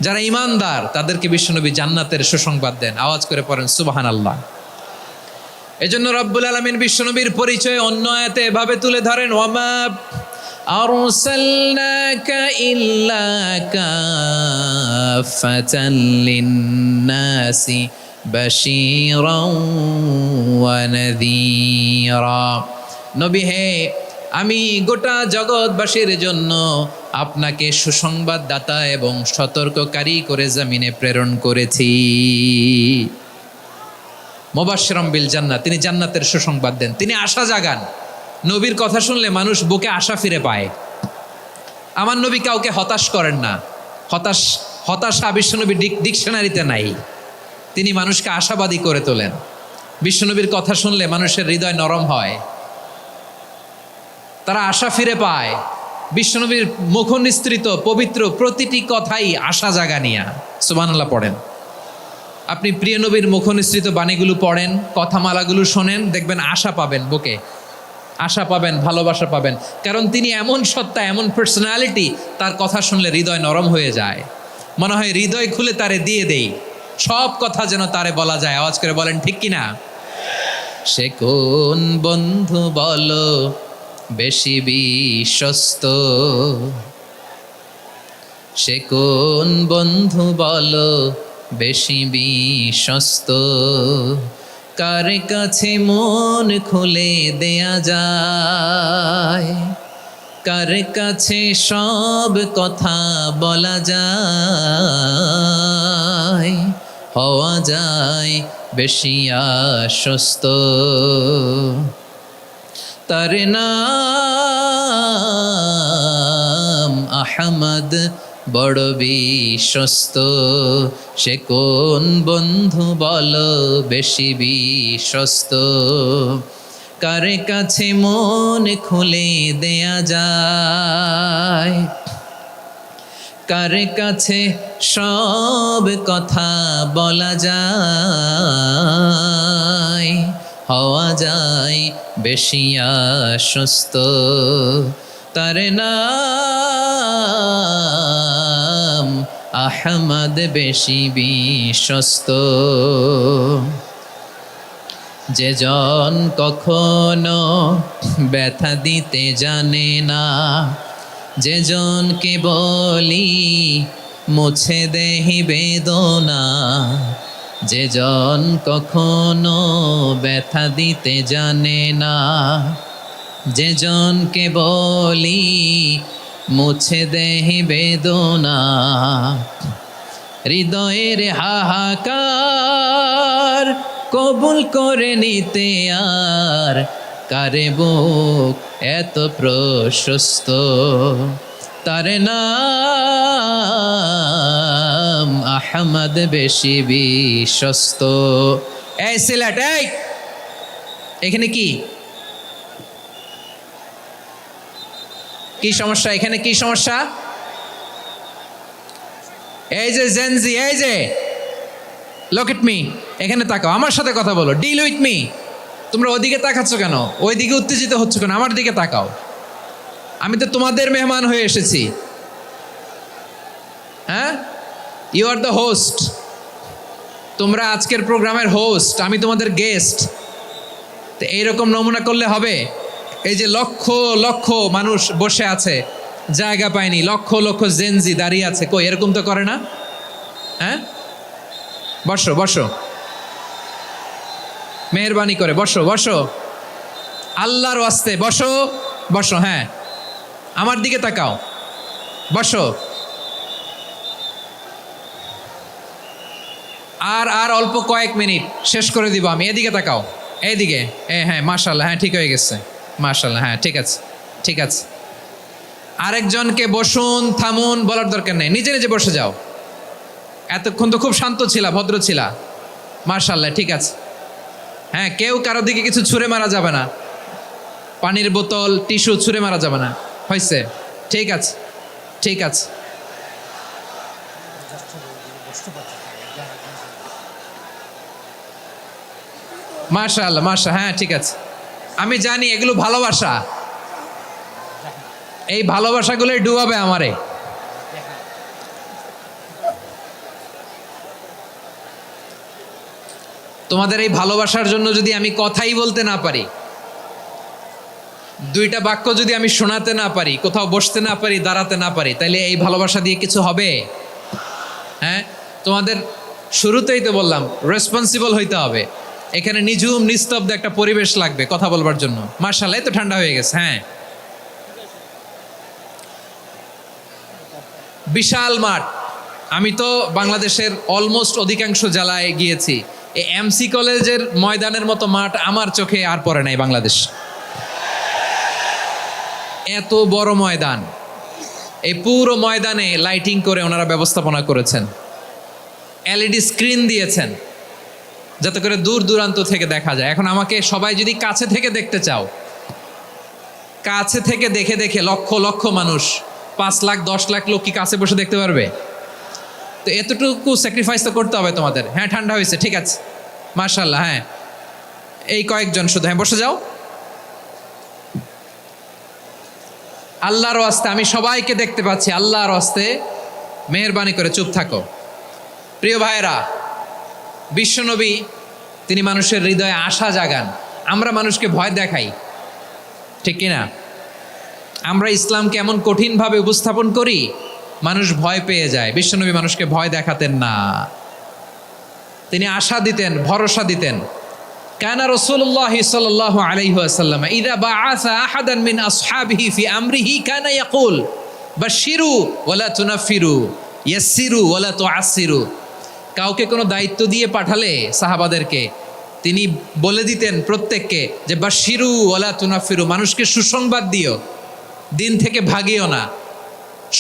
যারা ইমানদার, তাদেরকে বিশ্বনবী জান্নাতের সুসংবাদ দেন। আওয়াজ করে পড়েন সুবহানাল্লাহ। এজন্য রব্বুল আলামিন বিশ্বনবীর পরিচয় অন্য আয়াতে এভাবে তুলে ধরেন, ওয়ামা আরসালনাকা ইল্লা কাফাতান লিন্নাসি বাশীরাও ওয়া নাযীরা। নবী হে, আমি গোটা জগৎবাসীর জন্য আপনাকে সুসংবাদদাতা এবং সতর্ককারী করে জমিনে প্রেরণ করেছি। মুবাশশিরাম বিল জান্নাহ, তিনি জান্নাতের সুসংবাদ দেন, তিনি আশা জাগান। নবীর কথা শুনলে মানুষ বুকে আশা ফিরে পায়। আমার নবী কাউকে হতাশ করেন না। হতাশা বিশ্বনবী ডিকশনারিতে নাই। তিনি মানুষকে আশাবাদী করে তোলেন। বিশ্বনবীর কথা শুনলে মানুষের হৃদয় নরম হয়, তারা আশা ফিরে পায়। বিশ্বনবীর মুখ নিঃসৃত পবিত্র প্রতিটি কথাই আশা জাগানিয়া। সুবহানাল্লাহ পড়েন। আপনি প্রিয় নবীর মুখ নিঃসৃত বাণীগুলো পড়েন, কথামালাগুলো শোনেন, দেখবেন আশা পাবেন, বুকে আশা পাবেন, ভালোবাসা পাবেন। কারণ তিনি এমন সত্তা, এমন পার্সোনালিটি, তার কথা শুনলে হৃদয় নরম হয়ে যায়। মনে হয় হৃদয় খুলে তারে দিয়ে দেই, সব কথা যেন তারে বলা যায়। আওয়াজ করে বলেন ঠিক কিনা? সে কোন বন্ধু বলো বেশি বিশ্বস্ত, সে কোন বন্ধু বলো বেশি বিশ্বস্ত, কার কাছে মন খুলে দেয়া যায়, কার কাছে সব কথা বলা যায়, হওয়া যায় বেশি আশ্বস্ত। তার নাম আহমদ, বড় বিশ্বস্ত। সে কোন বন্ধু বলো বেশি বিশ্বস্ত, কার কাছে মন খুলে দেয়া যায়, কার কাছে সব কথা বলা যায়, হওয়া যায় বেশি আশ্বস্ত। তার নাম আহমদ, বেশি বিশ্বস্ত। যে জন কখনো ব্যথা দিতে জানে না, যে জনকে বলি মুছে দেহি বেদনা, যে জন কখনো ব্যথা দিতে জানে না, যে জনকে বলি মুছে দেহি বেদনা, হৃদয়ের হাহাকার কবুল করে নিতে আর কারে বুক এত প্রশস্ত। তার নাম আহমদ, বেশি বিশ্বস্ত। এই সিলেট, এই এখানে কি কি সমস্যা? এখানে কি সমস্যা? এই যে জেনজি, এই যে লুক এট মি, এখানে তাকাও, আমার সাথে কথা বলো, ডিল উইথ মি। তোমরা ওদিকে তাকাচ্ছ কেন? ওইদিকে উত্তেজিত হচ্ছ কেন? আমার দিকে তাকাও। আমি তো তোমাদের মেহমান হয়ে এসেছি। হ্যাঁ, ইউ আর দ্য হোস্ট। তোমরা আজকের প্রোগ্রামের হোস্ট, আমি তোমাদের গেস্ট। তো এইরকম নমুনা করলে হবে? এই যে লক্ষ লক্ষ মানুষ বসে আছে, জায়গা পায়নি, লক্ষ লক্ষ জেনজি দাঁড়িয়ে আছে, কই এরকম তো করে না? হ্যাঁ, বসো বসো, মেহরবানি করে বসো বসো, আল্লাহর ওয়াস্তে বসো বসো। হ্যাঁ, আমার দিকে তাকাও, বসো। আর অল্প কয়েক মিনিট, শেষ করে দিব আমি। এদিকে তাকাও, এইদিকে। হ্যাঁ, মাশাআল্লাহ, হ্যাঁ ঠিক হয়ে গেছে, মাশাআল্লাহ, হ্যাঁ ঠিক আছে ঠিক আছে। আরেকজনকে বসুন থামুন বলার দরকার নেই, নিজে নিজে বসে যাও। এতক্ষণ তো খুব শান্ত ছিলা, ভদ্র ছিলা, মার্শাল্লাহ, ঠিক আছে। হ্যাঁ, কেউ কারো দিকে কিছু ছুঁড়ে মারা যাবে না, পানির বোতল টিস্যু ছুঁড়ে মারা যাবে না, হয়েছে? ঠিক আছে, ঠিক আছে। মার্শাল্লাহ, মার্শাল, হ্যাঁ ঠিক আছে। আমি জানি এগুলো ভালোবাসা, এই ভালোবাসাগুলোই ডুবাবে আমারে। তোমাদের এই ভালোবাসার জন্য যদি আমি কথাই বলতে না পারি, দুইটা বাক্য যদি আমি শোনাতে না পারি, কোথাও বসতে না পারি, দাঁড়াতে না পারি, তাইলে এই ভালোবাসা দিয়ে কিছু হবে? হ্যাঁ, তোমাদের শুরুতেই তো বললাম রেসপন্সিবল হইতে হবে। এখানে নিঝুম নিস্তব্ধ একটা পরিবেশ লাগবে কথা বলবার জন্য। মার্শাল্লাহ, তো ঠান্ডা হয়ে গেছে। হ্যাঁ, বিশাল মাঠ। আমি তো বাংলাদেশের অলমোস্ট অধিকাংশ জেলায় গিয়েছি, এই এমসি কলেজের ময়দানের মতো মাঠ আমার চোখে আর পড়ে নাই বাংলাদেশ। এত বড় ময়দান, এই পুরো ময়দানে লাইটিং করে ওনারা ব্যবস্থাপনা করেছেন, এলইডি স্ক্রিন দিয়েছেন যাতে করে দূর দূরান্ত থেকে দেখা যায়। এখন আমাকে সবাই যদি কাছে থেকে দেখতে চাও, কাছে থেকে দেখে দেখে লক্ষ লক্ষ মানুষ, 5 লাখ 10 লাখ লোক কি কাছে বসে দেখতে পারবে? তো এতটুকু স্যাক্রিফাইস তো করতে হবে তোমাদের। হ্যাঁ, ঠান্ডা হয়েছে, ঠিক আছে, মার্শাল্লাহ। হ্যাঁ, এই কয়েকজন শুধু, হ্যাঁ বসে যাও। আল্লাহর ওয়াস্তে আমি সবাইকে দেখতে পাচ্ছি, আল্লাহর ওয়াস্তে মেহেরবানি করে চুপ থাকো। প্রিয় ভাইরা, বিশ্বনবী তিনি মানুষের হৃদয়ে আশা জাগান। আমরা মানুষকে ভয় দেখাই, ঠিক কিনা? আমরা ইসলামকে এমন কঠিনভাবে উপস্থাপন করি, মানুষ ভয় পেয়ে যায়। বিশ্বনবী মানুষকে ভয় দেখাতেন না, তিনি আশা দিতেন, ভরসা দিতেন। কানা রাসূলুল্লাহ সাল্লাল্লাহু আলাইহি ওয়াসাল্লাম ইযা বাআসা আহাদান মিন আসহাবিহি ফি আমরিহি কানা ইয়াকুল বাশশিরু ওয়ালা তুনাফিরু ইয়াসসিরু ওয়ালা তুআসসিরু। কাউকে কোনো দায়িত্ব দিয়ে পাঠালে সাহাবাদেরকে তিনি বলে দিতেন প্রত্যেককে যে বাশশিরু ওয়ালা তুনাফিরু, মানুষকে সুসংবাদ দিও, দিন থেকে ভাগিও না,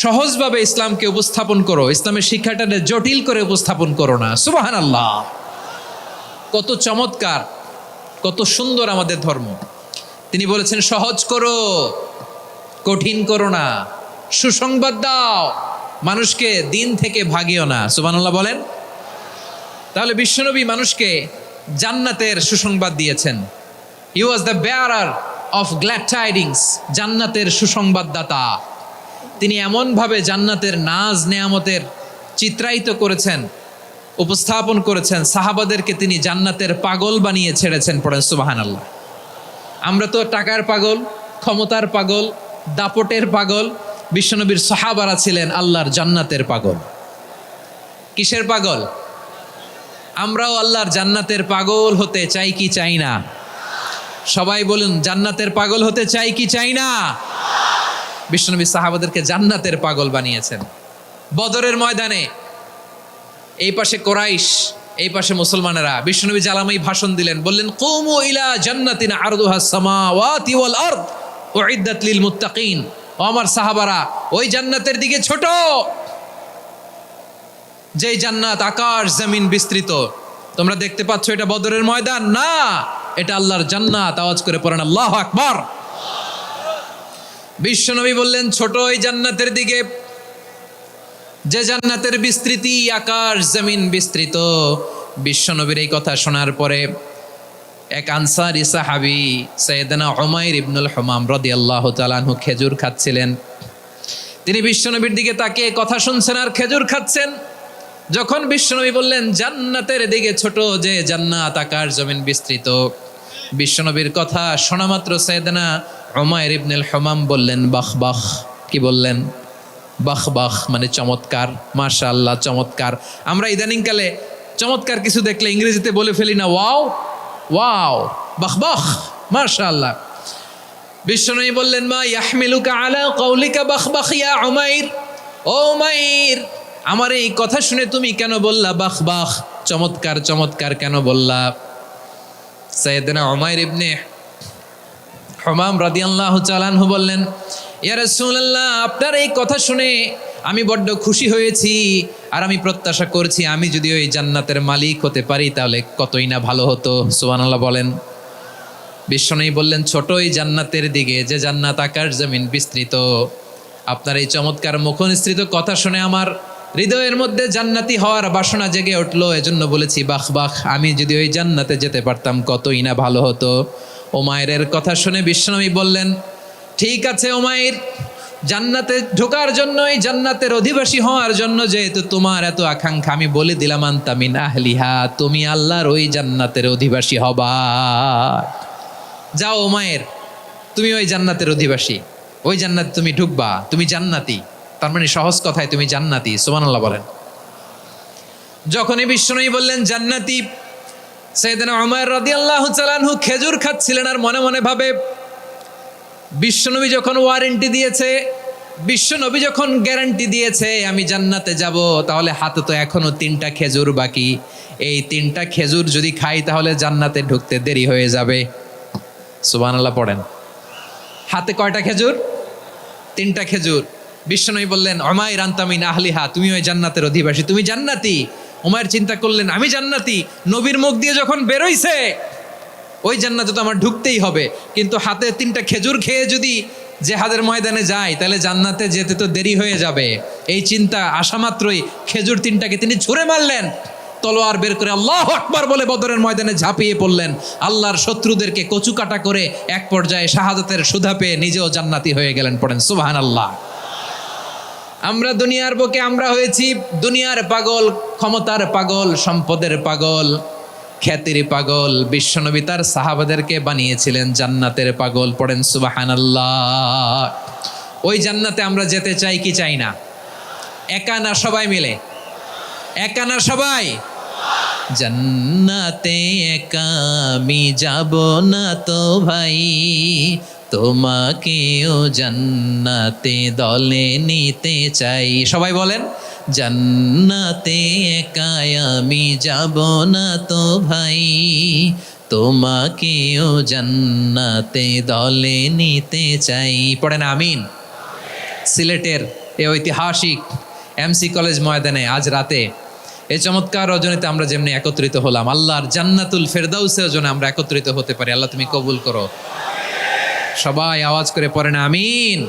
সহজভাবে ইসলামকে উপস্থাপন করো, ইসলামের শিক্ষাটাকে জটিল করে উপস্থাপন করো না। সুবহানাল্লাহ, কত চমৎকার, কত সুন্দর আমাদের ধর্ম। তিনি বলেছেন সহজ করো, কঠিন করো না, সুসংবাদ দাও, মানুষকে দিন থেকে ভাগিও না। সুবহানাল্লাহ বলেন। তাহলে বিশ্বনবী মানুষকে জান্নাতের সুসংবাদ দিয়েছেন। He was the bearer of glad tidings, জান্নাতের সুসংবাদদাতা। তিনি এমনভাবে জান্নাতের নাজ নেয়ামতের চিত্রায়িত করেছেন, উপস্থাপন করেছেন, সাহাবাদেরকে তিনি জান্নাতের পাগল বানিয়ে ছেড়েছেন। পড়েন সুবহানাল্লাহ। আমরা তো টাকার পাগল, ক্ষমতার পাগল, দাপটের পাগল। বিশ্বনবীর সাহাবারা ছিলেন আল্লাহর জান্নাতের পাগল। কিসের পাগল? আমরাও আল্লাহর জান্নাতের পাগল হতে চাই কি চাই না? সবাই বলুন, জান্নাতের পাগল হতে চাই কি চাই না? বিশ্বনবী সাহাবাদেরকে জান্নাতের পাগল বানিয়েছেন। বদরের ময়দানে এই পাশে কোরাইশ, এই পাশে মুসলমানেরা। বিশ্বনবী জালামাই ভাষণ দিলেন, বললেন কুমু ইলা জান্নাতিন আরদুহাস সামাওয়াতি ওয়াল আরদ উইদ্দাত লিল মুত্তাকিন। ও আমার সাহাবারা, ওই জান্নাতের দিকে ছোট, যেই জান্নাত আকাশ জমিন বিস্তৃত। তোমরা দেখতে পাচ্ছ এটা বদরের ময়দান না, এটা আল্লাহর জান্নাত। আওয়াজ করে পড়েন আল্লাহু আকবার। বিশ্বনবী বললেন ছোট ওই জান্নাতের দিকে, যে জান্নাতের বিস্তৃতি আকাশ জমিন বিস্তৃত। বিশ্বনবীর এই কথা শোনার পরে এক আনসারী সাহাবী সাইয়েদনা উমাইর ইবনুল হুমাম রাদিয়াল্লাহু তাআলা আনহু খেজুর খাচ্ছিলেন। তিনি বিশ্বনবীর দিকে তাকিয়ে কথা শুনছেন আর খেজুর খাচ্ছেন। যখন বিশ্বনবী বললেন জান্নাতের দিকে ছোট, যে জান্নাত আকাশ জমিন বিস্তৃত, বিশ্বনবীর কথা শোনা মাত্র সাইয়েদনা উমাইর ইবনুল হুমাম বললেন বাহ বাহ। কি বললেন? বাহ বাহ, মানে চমৎকার, মাশাআল্লাহ চমৎকার। আমরা ইদানিংকালে চমৎকার কিছু দেখলে ইংরেজিতে বলে ফেলি না, ওয়াও ওয়াও, বাহ বাহ, মাশাআল্লাহ। বিশ্বনবী বললেন মা ইয়াহমিলুকা আলা কওলিকা বাহ বাহ ইয়া উমাইর। ও উমাইর, আমার এই কথা শুনে তুমি কেন বললা বাহ বাহ, চমৎকার চমৎকার কেন বললা? সাইয়েদনা উমাইর ইবনে হুমাম রাদিয়াল্লাহু তাআলা আনহু বললেন, ইয়া রাসূলুল্লাহ, আপনার এই কথা শুনে আমি বড্ড খুশি হয়েছি, আর আমি প্রত্যাশা করছি আমি যদি ওই জান্নাতের মালিক হতে পারি তাহলে কতই না ভালো হতো। সুবহানাল্লাহ বলেন। বিশ্বনবী বললেন, ছোট এই জান্নাতের দিকে, যে জান্নাত আকাশ জমিন বিস্তৃত। আপনার এই চমৎকার মুখনিসৃত কথা শুনে আমার হৃদয়ের মধ্যে জান্নাতি হওয়ার বাসনা জেগে উঠলো, এজন্য বলেছি বাহ বাহ, আমি যদি ওই জান্নাতে যেতে পারতাম কতই না ভালো হতো। উমাইরের কথা শুনে বিশ্বনবী বললেন, ঠিক আছে উমাইর, জান্নাতে ঢোকার জন্য, এই জান্নাতের অধিবাসী হওয়ার জন্য যেহেতু তোমার এত আকাঙ্ক্ষা, আমি বলে দিলাম আনতা মিন আহলিহা, তুমি আল্লাহর ওই জান্নাতের অধিবাসী হবা। যাও উমাইর, তুমি ওই জান্নাতের অধিবাসী, ওই জান্নাতে তুমি ঢুকবা, তুমি জান্নাতি। তার মানে সহজ কথায় তুমি জান্নাতি। সুবহানাল্লাহ বলেন। যখনই বিশ্বনবী বললেন জান্নাতি, সাইয়েদনা উমর রাদিয়াল্লাহু তাআলা আনহু খেজুর খাচ্ছিলেন আর মনে মনে ভাবে, বিশ্বনবী যখন ওয়ারেন্টি দিয়েছে, বিশ্বনবী যখন গ্যারান্টি দিয়েছে আমি জান্নাতে যাব, তাহলে হাতে তো এখনো 3টা খেজুর বাকি। এই 3টা খেজুর যদি খাই তাহলে জান্নাতে ঢুকতে দেরি হয়ে যাবে। সুবহানাল্লাহ পড়েন। হাতে কয়টা খেজুর? 3টা খেজুর। বিশ্বনবী বললেন, উমাইর আনতা মিন আহলিহা, তুমি ওই জান্নাতের অধিবাসী, তুমি জান্নাতি। উমাইর চিন্তা করলেন, আমি জান্নাতি, নবীর মুখ দিয়ে যখন বেরোইছে ওই জান্নাতে তো আমার ঢুকতেই হবে, কিন্তু হাতে 3টা খেজুর খেয়ে যদি জেহাদের ময়দানে যায় তাহলে জান্নাতে যেতে তো দেরি হয়ে যাবে। এই চিন্তা আসা মাত্রই খেজুর 3টাকে তিনি ছুঁড়ে মারলেন, তলোয়ার বের করে আল্লাহু আকবার বলে বদরের ময়দানে ঝাঁপিয়ে পড়লেন। আল্লাহর শত্রুদেরকে কচুকাটা করে এক পর্যায়ে শাহাদাতের সুধা পেয়ে নিজেও জান্নাতি হয়ে গেলেন। পড়েন সুবহানাল্লাহ। আমরা দুনিয়ার বুকে আমরা হয়েছি দুনিয়ার পাগল, ক্ষমতার পাগল, সম্পদের পাগল, খ্যাতির পাগল। বিশ্বনবী তার সাহাবাদেরকে বানিয়েছিলেন জান্নাতের পাগল। পড়েন সুবহানাল্লাহ। ওই জান্নাতে আমরা যেতে চাই কি চাই না? একা না সবাই মিলে? একা না সবাই? জান্নাতে একা আমি যাব না তো ভাই, তোমাকেও জান্নাতে দলে নিতে চাই। সবাই বলেন, জান্নাতে একা আমি যাব না তো ভাই, তোমাকেও জান্নাতে দলে নিতে চাই। পড়েন আমিন। সিলেটের এই ঐতিহাসিক এমসি কলেজ ময়দানে আজ রাতে এই চমৎকার রজনীতে আমরা যেমনি একত্রিত হলাম, আল্লাহর জান্নাতুল ফেরদাউসের জন্য আমরা একত্রিত হতে পারি। আল্লাহ তুমি কবুল করো। সবাই আওয়াজ করে পড়েন আমিন।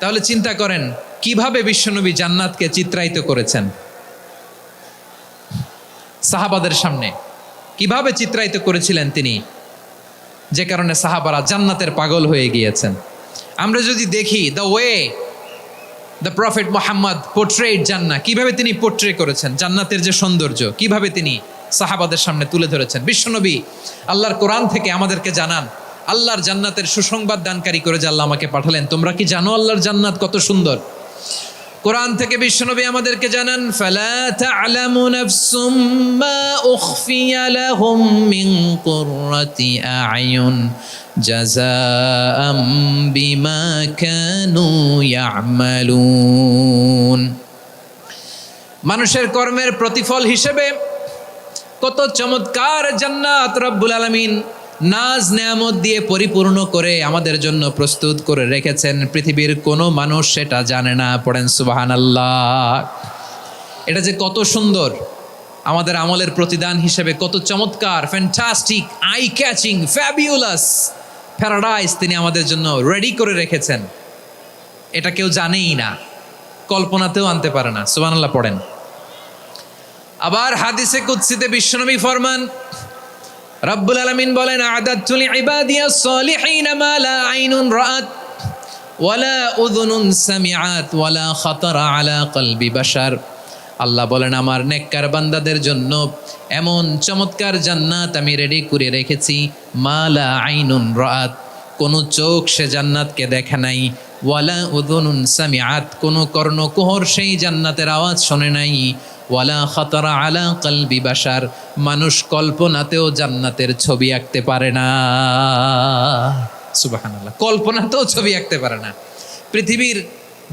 তাহলে চিন্তা করেন কিভাবে বিশ্বনবী জান্নাতকে চিত্রায়িত করেছেন সাহাবাদের সামনে, কিভাবে চিত্রায়িত করেছিলেন তিনি, যে কারণে সাহাবারা জান্নাতের পাগল হয়ে গিয়েছেন। আমরা যদি দেখি the way the prophet Muhammad portrait জান্নাহ, কিভাবে তিনি পোর্ট্রে করেছেন জান্নাতের যে সৌন্দর্য, কিভাবে তিনি সাহাবাদের সামনে তুলে ধরেছেন। বিশ্বনবী আল্লাহর কোরআন থেকে আমাদেরকে জানান, আল্লাহর জান্নাতের সুসংবাদ দানকারী করে যে আল্লাহ আমাকে পাঠালেন। তোমরা কি জানো আল্লাহর জান্নাত কত সুন্দর? কোরআন থেকে বিশ্বনবী আমাদেরকে জানান, ফালা তা'লামু নাফসুম মা উখফিয়া লাহুম মিন কুররাতি আ'য়ুন জাযাআম বিমা কানু ইয়া'মালুন। মানুষের কর্মের প্রতিফল হিসেবে কত চমৎকার জান্নাত রব্বুল আলামিন নাজ নেয়ামত দিয়ে পরিপূর্ণ করে আমাদের জন্য প্রস্তুত করে রেখেছেন। পৃথিবীর কোনো মানুষ সেটা জানে না। পড়েন সুবহানাল্লাহ। এটা যে কত সুন্দর, আমাদের আমলের প্রতিদান হিসেবে কত চমৎকার, fantastic, eye catching, fabulous paradise তিনি আমাদের জন্য রেডি করে রেখেছেন। এটা কেউ জানেই না, কল্পনাতেও আনতে পারে না। সুবহানাল্লাহ পড়েন। আবার হাদিসে কুদসিতে বিশ্বনবী ফরমান, রব্বুল আলামিন বলেন, আ'দাতু লিইবাদিয়াস সালিহিনা মা লা আইনুন রাআত ওয়ালা উযুনুন সামিআত ওয়ালা খাতারা আলা কলবি বাশার। আল্লাহ বলেন, আমার নেককার বান্দাদের জন্য এমন চমৎকার জান্নাত আমি রেডি করে রেখেছি, মা লা আইনুন রাআত, কোন চোখ সে জান্নাতকে দেখে নাই, ওয়ালা উযুনুন সামিআত, কোন কর্ণকুহর সেই জান্নাতের আওয়াজ শোনে নাই, ওয়ালা খাতারা আলা কলবি বাশার, মানুষ কল্পনাতেও জান্নাতের ছবি আঁকতে পারে না। সুবহানাল্লাহ, কল্পনাতেও ছবি আঁকতে পারে না। পৃথিবীর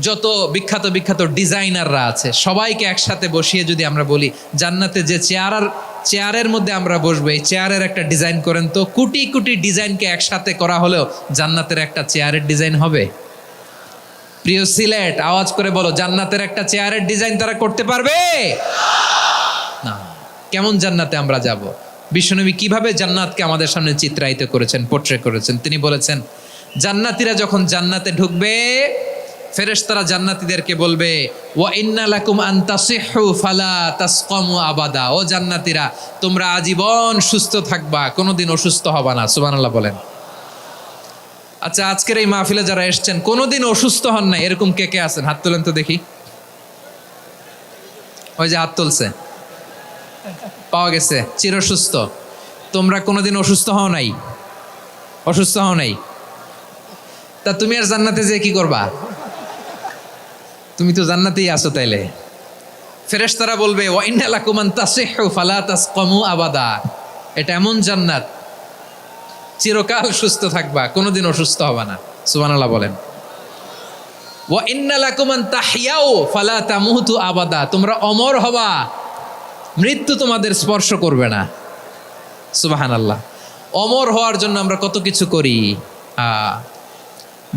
যত বিখ্যাত বিখ্যাত ডিজাইনাররা আছে সবাইকে একসাথে বসিয়ে যদি আমরা বলি জান্নাতে যে চেয়ারের মধ্যে আমরা বসবো, এই চেয়ারের একটা ডিজাইন করেন তো, কোটি কোটি ডিজাইনকে একসাথে করা হলেও জান্নাতের একটা চেয়ারের ডিজাইন হবে? প্রিয় সিলেট, আওয়াজ করে বলো, জান্নাতের একটা চেয়ারের ডিজাইন তারা করতে পারবে না। কেমন জান্নাতে আমরা যাব? বিশ্বনবী কিভাবে জান্নাতকে আমাদের সামনে চিত্রায়িত করেছেন, পোট্রে করেছেন? তিনি বলেছেন, জান্নাতীরা যখন জান্নাতে ঢুকবে, ফেরেশতারা জান্নাতীদেরকে বলবে, ওয়া ইন্না লাকুম আন তাসিহু ফালা তাসকামু আবাদা। ও জান্নাতীরা, তোমরা আজীবন সুস্থ থাকবা, কোনোদিন অসুস্থ হবা না। সুবহানাল্লাহ বলেন। আচ্ছা, আজকের এই মাহফিলে যারা এসেছেন কোনোদিন অসুস্থ হন না, এরকম কে কে আছেন? হাত তোলেন তো দেখি। ওই যে হাত তুলছে, পাওয়া গেছে, চিরসুস্থ। তোমরা কোনোদিন অসুস্থ হও নাই? অসুস্থ হও নাই? তা তুমি আর জান্নাতে যে কি করবা? তুমি তো জান্নাতেই আছো তাইলে। ফেরেশতারা বলবে, ওয়া ইন্না লাকুম আন তাসিহু ফালা তাসকামু আবাদা। এটা এমন জান্নাত, চিরকাল সুস্থ থাকবা, কোনোদিন অসুস্থ হবা না। সুবহানাল্লাহ বলেন। ওয়া ইন্না লাকুম আন তাহইয়াউ ফালা তামুতু আবাদা। তোমরা অমর হবা, মৃত্যু তোমাদের স্পর্শ করবে না। সুবহানাল্লাহ। অমর হওয়ার জন্য আমরা কত কিছু করি।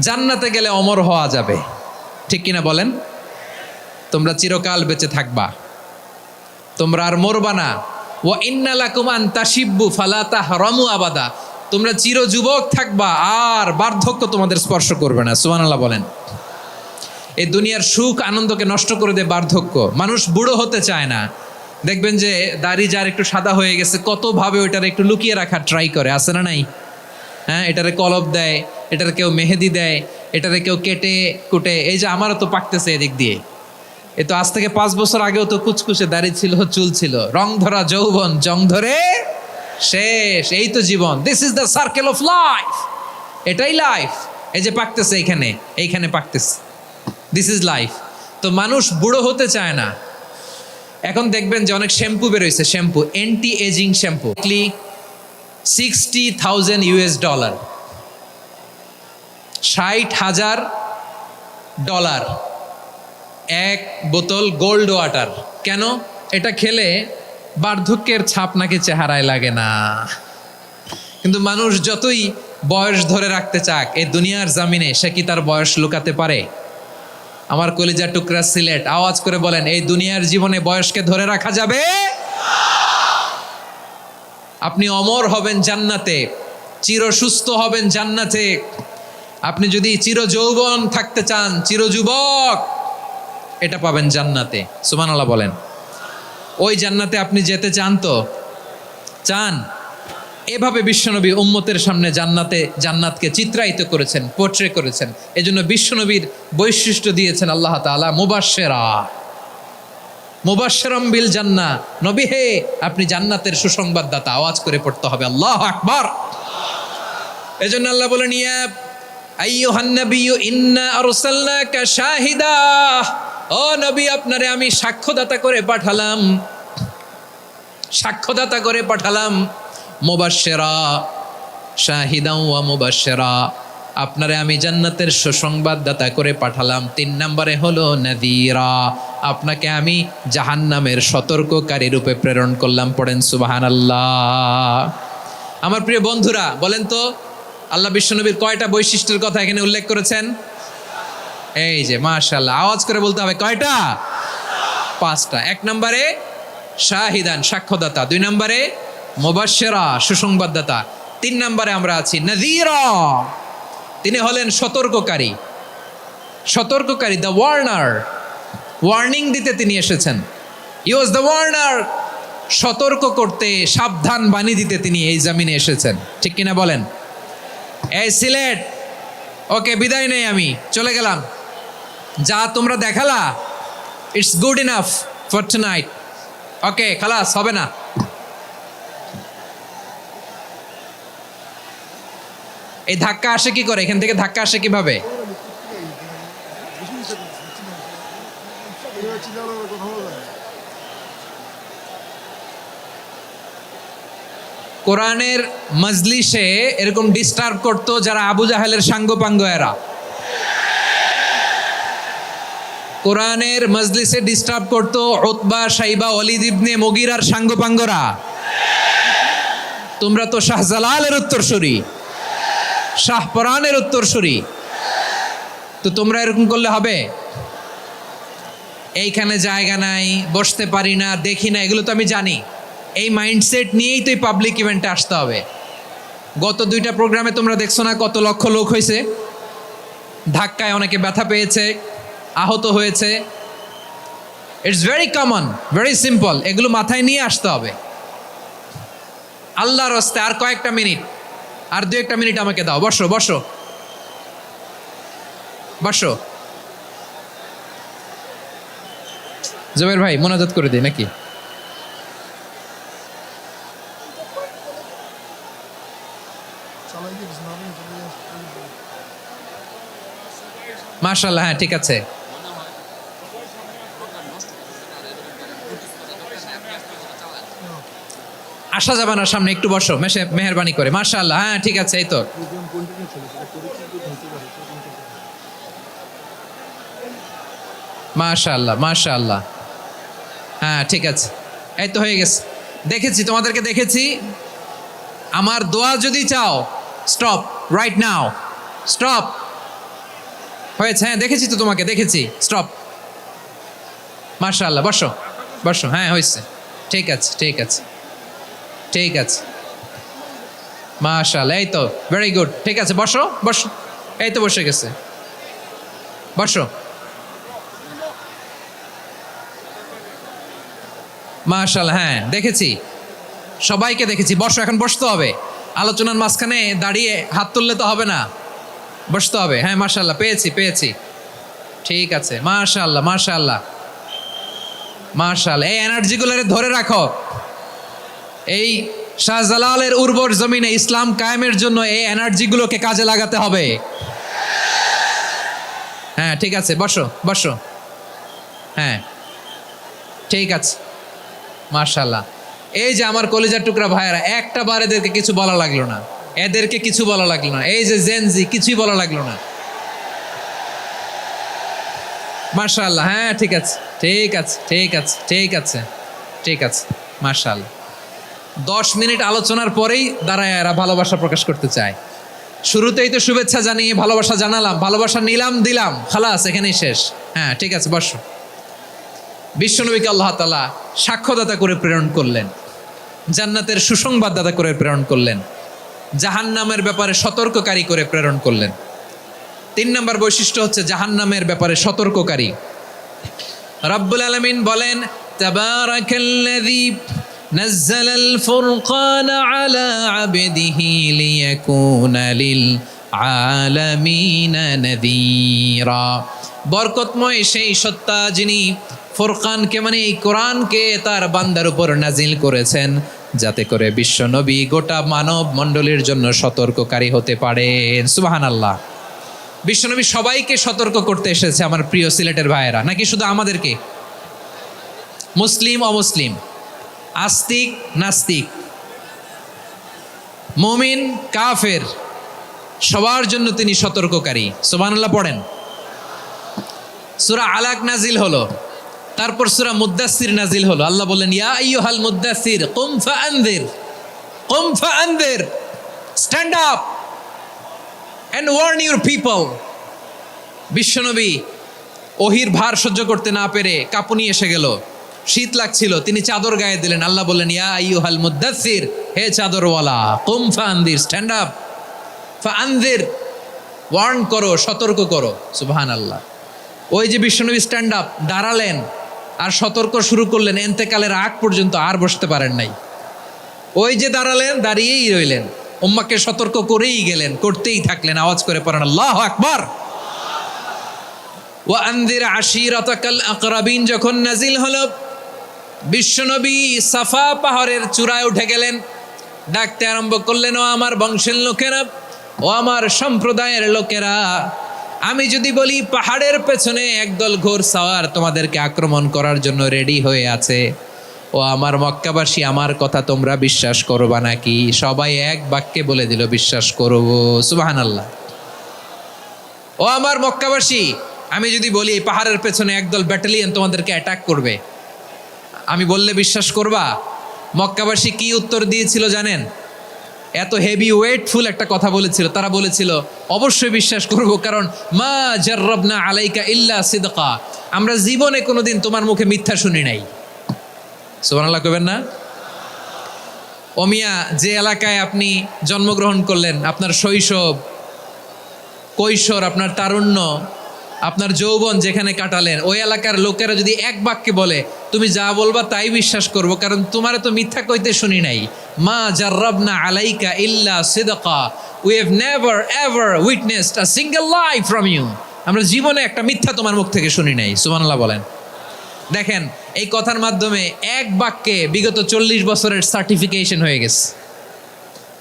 জান্নাতে গেলে অমর হওয়া যাবে, ঠিক কিনা বলেন? তোমরা চিরকাল বেঁচে থাকবা, তোমরা আর মরবা না। ওয়া ইন্না লাকুম আন তাশিব্বু ফালা তাহরামু আবাদা। তোমরা চির যুবক থাকবা, আর বার্ধক্য তোমাদের স্পর্শ করবে না। সুবহানাল্লাহ বলেন। এই দুনিয়ার সুখ আনন্দকে নষ্ট করে দেয় বার্ধক্য। মানুষ বুড়ো হতে চায় না। দেখবেন যে দাড়ি যার একটু সাদা হয়ে গেছে, কত ভাবে ওইটার একটু লুকিয়ে রাখার ট্রাই করে, আছে না নাই? হ্যাঁ, এটারে কলপ দেয়, এটারে কেউ মেহেদি দেয়, এটারে কেউ কেটে কুটে। এই যে আমারও তো পাকতেছে এদিক দিয়ে, এ তো আজ থেকে 5 বছর আগেও তো কুচকুচে দাড়ি ছিল, চুল ছিল, রং ধরা যৌবন, জং ধরে শেষ। এই তো জীবন। This is the circle of life. এটাই লাইফ। এই যে পাকতেছে এইখানে পাকতেছে, দিস ইজ লাইফ। তো মানুষ বুড়ো হতে চায় না। এখন দেখবেন যে অনেক শ্যাম্পু বেরোইছে, শ্যাম্পু, অ্যান্টি এজিং শ্যাম্পু, $60,000 $60,000 এক বোতল গোল্ড ওয়াটার। কেন? এটা খেলে বার্ধক্যের ছাপ নাকি চেহারায় লাগে না। কিন্তু মানুষ যতই বয়স ধরে রাখতে চাক এই দুনিয়ার জামিনে, সে কি তার বয়স লুকাতে পারে? আমার কলিজা টুকরা সিলেট, আওয়াজ করে বলেন, এই দুনিয়ার জীবনে বয়সকে ধরে রাখা যাবে? আপনি অমর হবেন জান্নাতে, চির সুস্থ হবেন জান্নাতে। আপনি যদি চির যৌবন থাকতে চান, চির যুবক, এটা পাবেন জান্নাতে। সুবহানাল্লাহ বলেন। ওই জান্নাতে আপনি যেতে চান তো? চান? এভাবে বিশ্বনবী উম্মতের সামনে জান্নাতকে চিত্রায়িত করেছেন, পোট্রে করেছেন। এজন্য বিশ্বনবীর বৈশিষ্ট্য দিয়েছেন আল্লাহ তাআলা মুবাশশিরাম বিল জান্নাহ। নবী হে, আপনি জান্নাতের সুসংবাদদাতা। আওয়াজ করে পড়তে হবে আল্লাহু আকবার। এজন্য আল্লাহ বলেন, ইয়া আইয়ুহান নাবিয়্যু ইন্না আরসালনাকা শাহিদা। ও নবী, আপনারে আমি সাক্ষ্যদাতা করে পাঠালাম। মুবাশশিরা শাহিদান ওয়া মুবাশশিরা, আপনারে আমি জান্নাতের সুসংবাদদাতা করে পাঠালাম। 3 নম্বরে হলো নাযীরা, আপনাকে আমি জাহান্নামের সতর্ককারী রূপে প্রেরণ করলাম। পড়েন সুবহানাল্লাহ। আমার প্রিয় বন্ধুরা, বলেন তো আল্লাহ বিশ্বনবীর কয়টা বৈশিষ্ট্যের কথা এখানে উল্লেখ করেছেন? এই যে মাশাআল্লাহ, আওয়াজ করে বলতে হবে, কয়টা? 5টা। 1 নম্বরে শাহিদান, সাক্ষ্যদাতা। 2 নম্বরে মুবাশশিরা, সুসংবাদদাতা। 3 নম্বরে আমরা আছি নাযীরা, তিনি হলেন সতর্ককারী। দ্য ওয়ার্নার, ওয়ার্নিং দিতে তিনি এসেছেন। হি ওয়াজ দ্য ওয়ার্নার, সতর্ক করতে, সাবধান বাণী দিতে তিনি এই জমিনে এসেছেন। ঠিক কিনা বলেন? এই সিলেট, ওকে, বিদায় নেই, আমি চলে গেলাম। যা তোমরা দেখালা, it's good enough for tonight. Okay, খালাস, হবে না। এই ধাক্কা আসে কি করে? এখান থেকে ধাক্কা আসে কিভাবে? কোরআনের মজলিসে এরকম ডিস্টার্ব করতো যারা আবু জাহেলের সাঙ্গ পাঙ্গ এরা। কোরআনের মজলিসে ডিস্টার্ব করতো উতবা, শাইবা, ওয়ালিদ ইবনে মুগীরার সাঙ্গপাঙ্গরা। তোমরা তো শাহজালালের উত্তরসূরি, শাহপরানের উত্তরসূরি, তো তোমরা এরকম করলে হবে? এইখানে জায়গা নাই, বসতে পারি না, দেখি না, এগুলো তো আমি জানি। এই মাইন্ডসেট নিয়েই তো এই পাবলিক ইভেন্টে আসতে হবে। গত 2টা প্রোগ্রামে তোমরা দেখছো না কত লক্ষ লোক হয়েছে, ধাক্কায় অনেকে ব্যথা পেয়েছে, আহত হয়েছে। It's very common, very simple, এগুলো মাথায় নিয়ে আসতে হবে। আল্লাহর রাস্তে আর কয়েকটা মিনিট, আর 2-1 মিনিট আমাকে দাও। বসো বসো বসো। জুবাইর ভাই মোনাজাত করে দিই নাকি? মাশাআল্লাহ, হ্যাঁ ঠিক আছে। আসা যাবে না সামনে, একটু বসো মেহেরবানি করে। মাশাআল্লাহ, হ্যাঁ ঠিক আছে। এই তো মাশাআল্লাহ মাশাআল্লাহ, হ্যাঁ ঠিক আছে। এই তো হয়ে গেছে, দেখেছি তোমাদেরকে, দেখেছি। আমার দোয়া যদি চাও, স্টপ রাইট নাও, স্টপ। হয়েছে, হ্যাঁ দেখেছি তো তোমাকে, দেখেছি, স্টপ। মাশাআল্লাহ, বসো বসো, হ্যাঁ হয়েছে, ঠিক আছে ঠিক আছে ঠিক আছে। মাশাআল্লাহ, এই তো ভেরি গুড, ঠিক আছে, বসো বসো। এই তো বসে গেছে, বসো। মাশাআল্লাহ, হ্যাঁ দেখেছি, সবাইকে দেখেছি। বসো, এখন বসতে হবে। আলোচনার মাঝখানে দাঁড়িয়ে হাত তুললে তো হবে না, বসতে হবে। হ্যাঁ মাশাআল্লাহ, পেয়েছি পেয়েছি, ঠিক আছে। মাশাআল্লাহ মাশাআল্লাহ মাশাআল্লাহ, এই এনার্জিগুলোরে ধরে রাখো। এই শাহজালালের উর্বর জমিনে ইসলাম কায়েমের জন্য এই এনার্জিগুলোকে কাজে লাগাতে হবে। হ্যাঁ ঠিক আছে, বসো বসো, হ্যাঁ ঠিক আছে। মাশাআল্লাহ, এই যে আমার কলিজার টুকরা ভাইয়েরা, একটা বার এদেরকে কিছু বলা লাগলো না, এদেরকে কিছু বলা লাগলো না। এই যে জেনজি, কিছুই বলা লাগলো না। মাশাআল্লাহ, হ্যাঁ ঠিক আছে ঠিক আছে ঠিক আছে ঠিক আছে ঠিক আছে। মাশাআল্লাহ, 10 মিনিট আলোচনার পরেই দাঁড়ায় এরা ভালোবাসা প্রকাশ করতে চায়। শুরুতেই তো শুভেচ্ছা জানিয়ে ভালোবাসা জানালাম, ভালোবাসা নিলাম, দিলাম, খালাস, এখানেই শেষ। হ্যাঁ ঠিক আছে, বসো। বিশ্বনবীকে আল্লাহ তাআলা সাক্ষ্যদাতা করে প্রেরণ করলেন, জান্নাতের সুসংবাদদাতা করে প্রেরণ করলেন, জাহান্নামের ব্যাপারে সতর্ককারী করে প্রেরণ করলেন। 3 নম্বর বৈশিষ্ট্য হচ্ছে জাহান্নামের ব্যাপারে সতর্ককারী। রব্বুল আলামিন বলেন, তাবারাকাল্লাযী নাযালাল ফুরকানা আলা আবদিহি লিয়াকুনা লিল আলামিনা নাযীরা। বরকতময় সেই সত্তা যিনি ফুরকানকে, মানে এই কোরআনকে তার বান্দার উপর নাজিল করেছেন, যাতে করে বিশ্ব নবী গোটা মানব মণ্ডলীর জন্য সতর্ককারী হতে পারেন। সুবহানাল্লাহ। বিশ্বনবী সবাইকে সতর্ক করতে এসেছে, আমার প্রিয় সিলেটের ভাইয়েরা, নাকি শুধু আমাদেরকে? মুসলিম অমুসলিম, আস্তিক নাস্তিক, মুমিন কাফের, সবার জন্য তিনি সতর্ককারী। সুবহানাল্লাহ পড়েন। সূরা আলাক নাজিল হলো, তারপর সূরা মুদ্দাসসির নাজিল হলো। আল্লাহ বললেন, ইয়া আইয়ুহাল মুদ্দাসসির কুম ফাআনযির, কুম ফাআনযির, stand up and warn your people. বিশ্বনবী ওহির ভার সহ্য করতে না পেরে কাঁপুনি এসে গেল, শীত লাগছিল, তিনি চাদর গায়ে দিলেন। আল্লাহ বললেন, ইয়া আইয়ুহাল মুদ্দাসসির, হে চাদরওয়ালা, কুম ফাআনযির, স্ট্যান্ড আপ, ফাআনযির, ওয়ার্ন করো, সতর্ক করো। সুবহানাল্লাহ। ওই যে বিশ্বনবী স্ট্যান্ড আপ, দাঁড়ালেন আর সতর্ক শুরু করলেন, এন্তেকালের আগ পর্যন্ত আর বসতে পারেন নাই। ওই যে দাঁড়ালেন, দাঁড়িয়েই রইলেন, উম্মাকে সতর্ক করেই গেলেন, করতেই থাকলেন। আওয়াজ করে পড়েন আল্লাহু আকবার। ওয়া আনযির আশীরাতাকাল আকরাবিন যখন নাজিল হলো, বিশ্বনবী সাফা পাহাড়ের চূড়ায় উঠে গেলেন, ডাকতে আরম্ভ করলেন, ও আমার বংশের লোকেরা, ও আমার সম্প্রদায়ের লোকেরা, আমি যদি বলি পাহাড়ের পেছনে একদল ঘোড়সাওয়ার তোমাদেরকে আক্রমণ করার জন্য রেডি হয়ে আছে, ও আমার মক্কাবাসী, আমার কথা তোমরা বিশ্বাস করবা নাকি? সবাই এক বাক্যে বলে দিল, বিশ্বাস করব। সুবহানাল্লাহ। ও আমার মক্কাবাসী, আমি যদি বলি এই পাহাড়ের পেছনে একদল ব্যাটালিয়ন তোমাদেরকে অ্যাটাক করবে, আমি বললে বিশ্বাস করবা? মক্কাবাসী কি উত্তর দিয়েছিল জানেন? এত হেভি ওয়েটফুল একটা কথা বলেছিল। তারা বলেছিল অবশ্যই বিশ্বাস করব, কারণ মা জাররাবনা আলাইকা ইল্লা সিদকা, আমরা জীবনে কোনোদিন তোমার মুখে মিথ্যা শুনি নাই। সুবহানাল্লাহ কইবেন না? ওমিয়া, যে এলাকায় আপনি জন্মগ্রহণ করলেন, আপনার শৈশব, কৈশোর, আপনার তারুণ্য, আপনার যৌবন যেখানে কাটালেন, ওই এলাকার লোকেরা যদি এক বাক্যে বলে তুমি যা বলবা তাই বিশ্বাস করব, কারণ তোমার তো মিথ্যা কইতে শুনি নাই। মা জাররাবনা আলাইকা ইল্লা সিদকা, we have never ever witnessed a single lie from you, আমরা জীবনে একটা মিথ্যা তোমার মুখ থেকে শুনি নাই। সুবহানাল্লাহ বলেন। দেখেন, এই কথার মাধ্যমে এক বাক্যে বিগত 40 বছরের সার্টিফিকেশন হয়ে গেছে।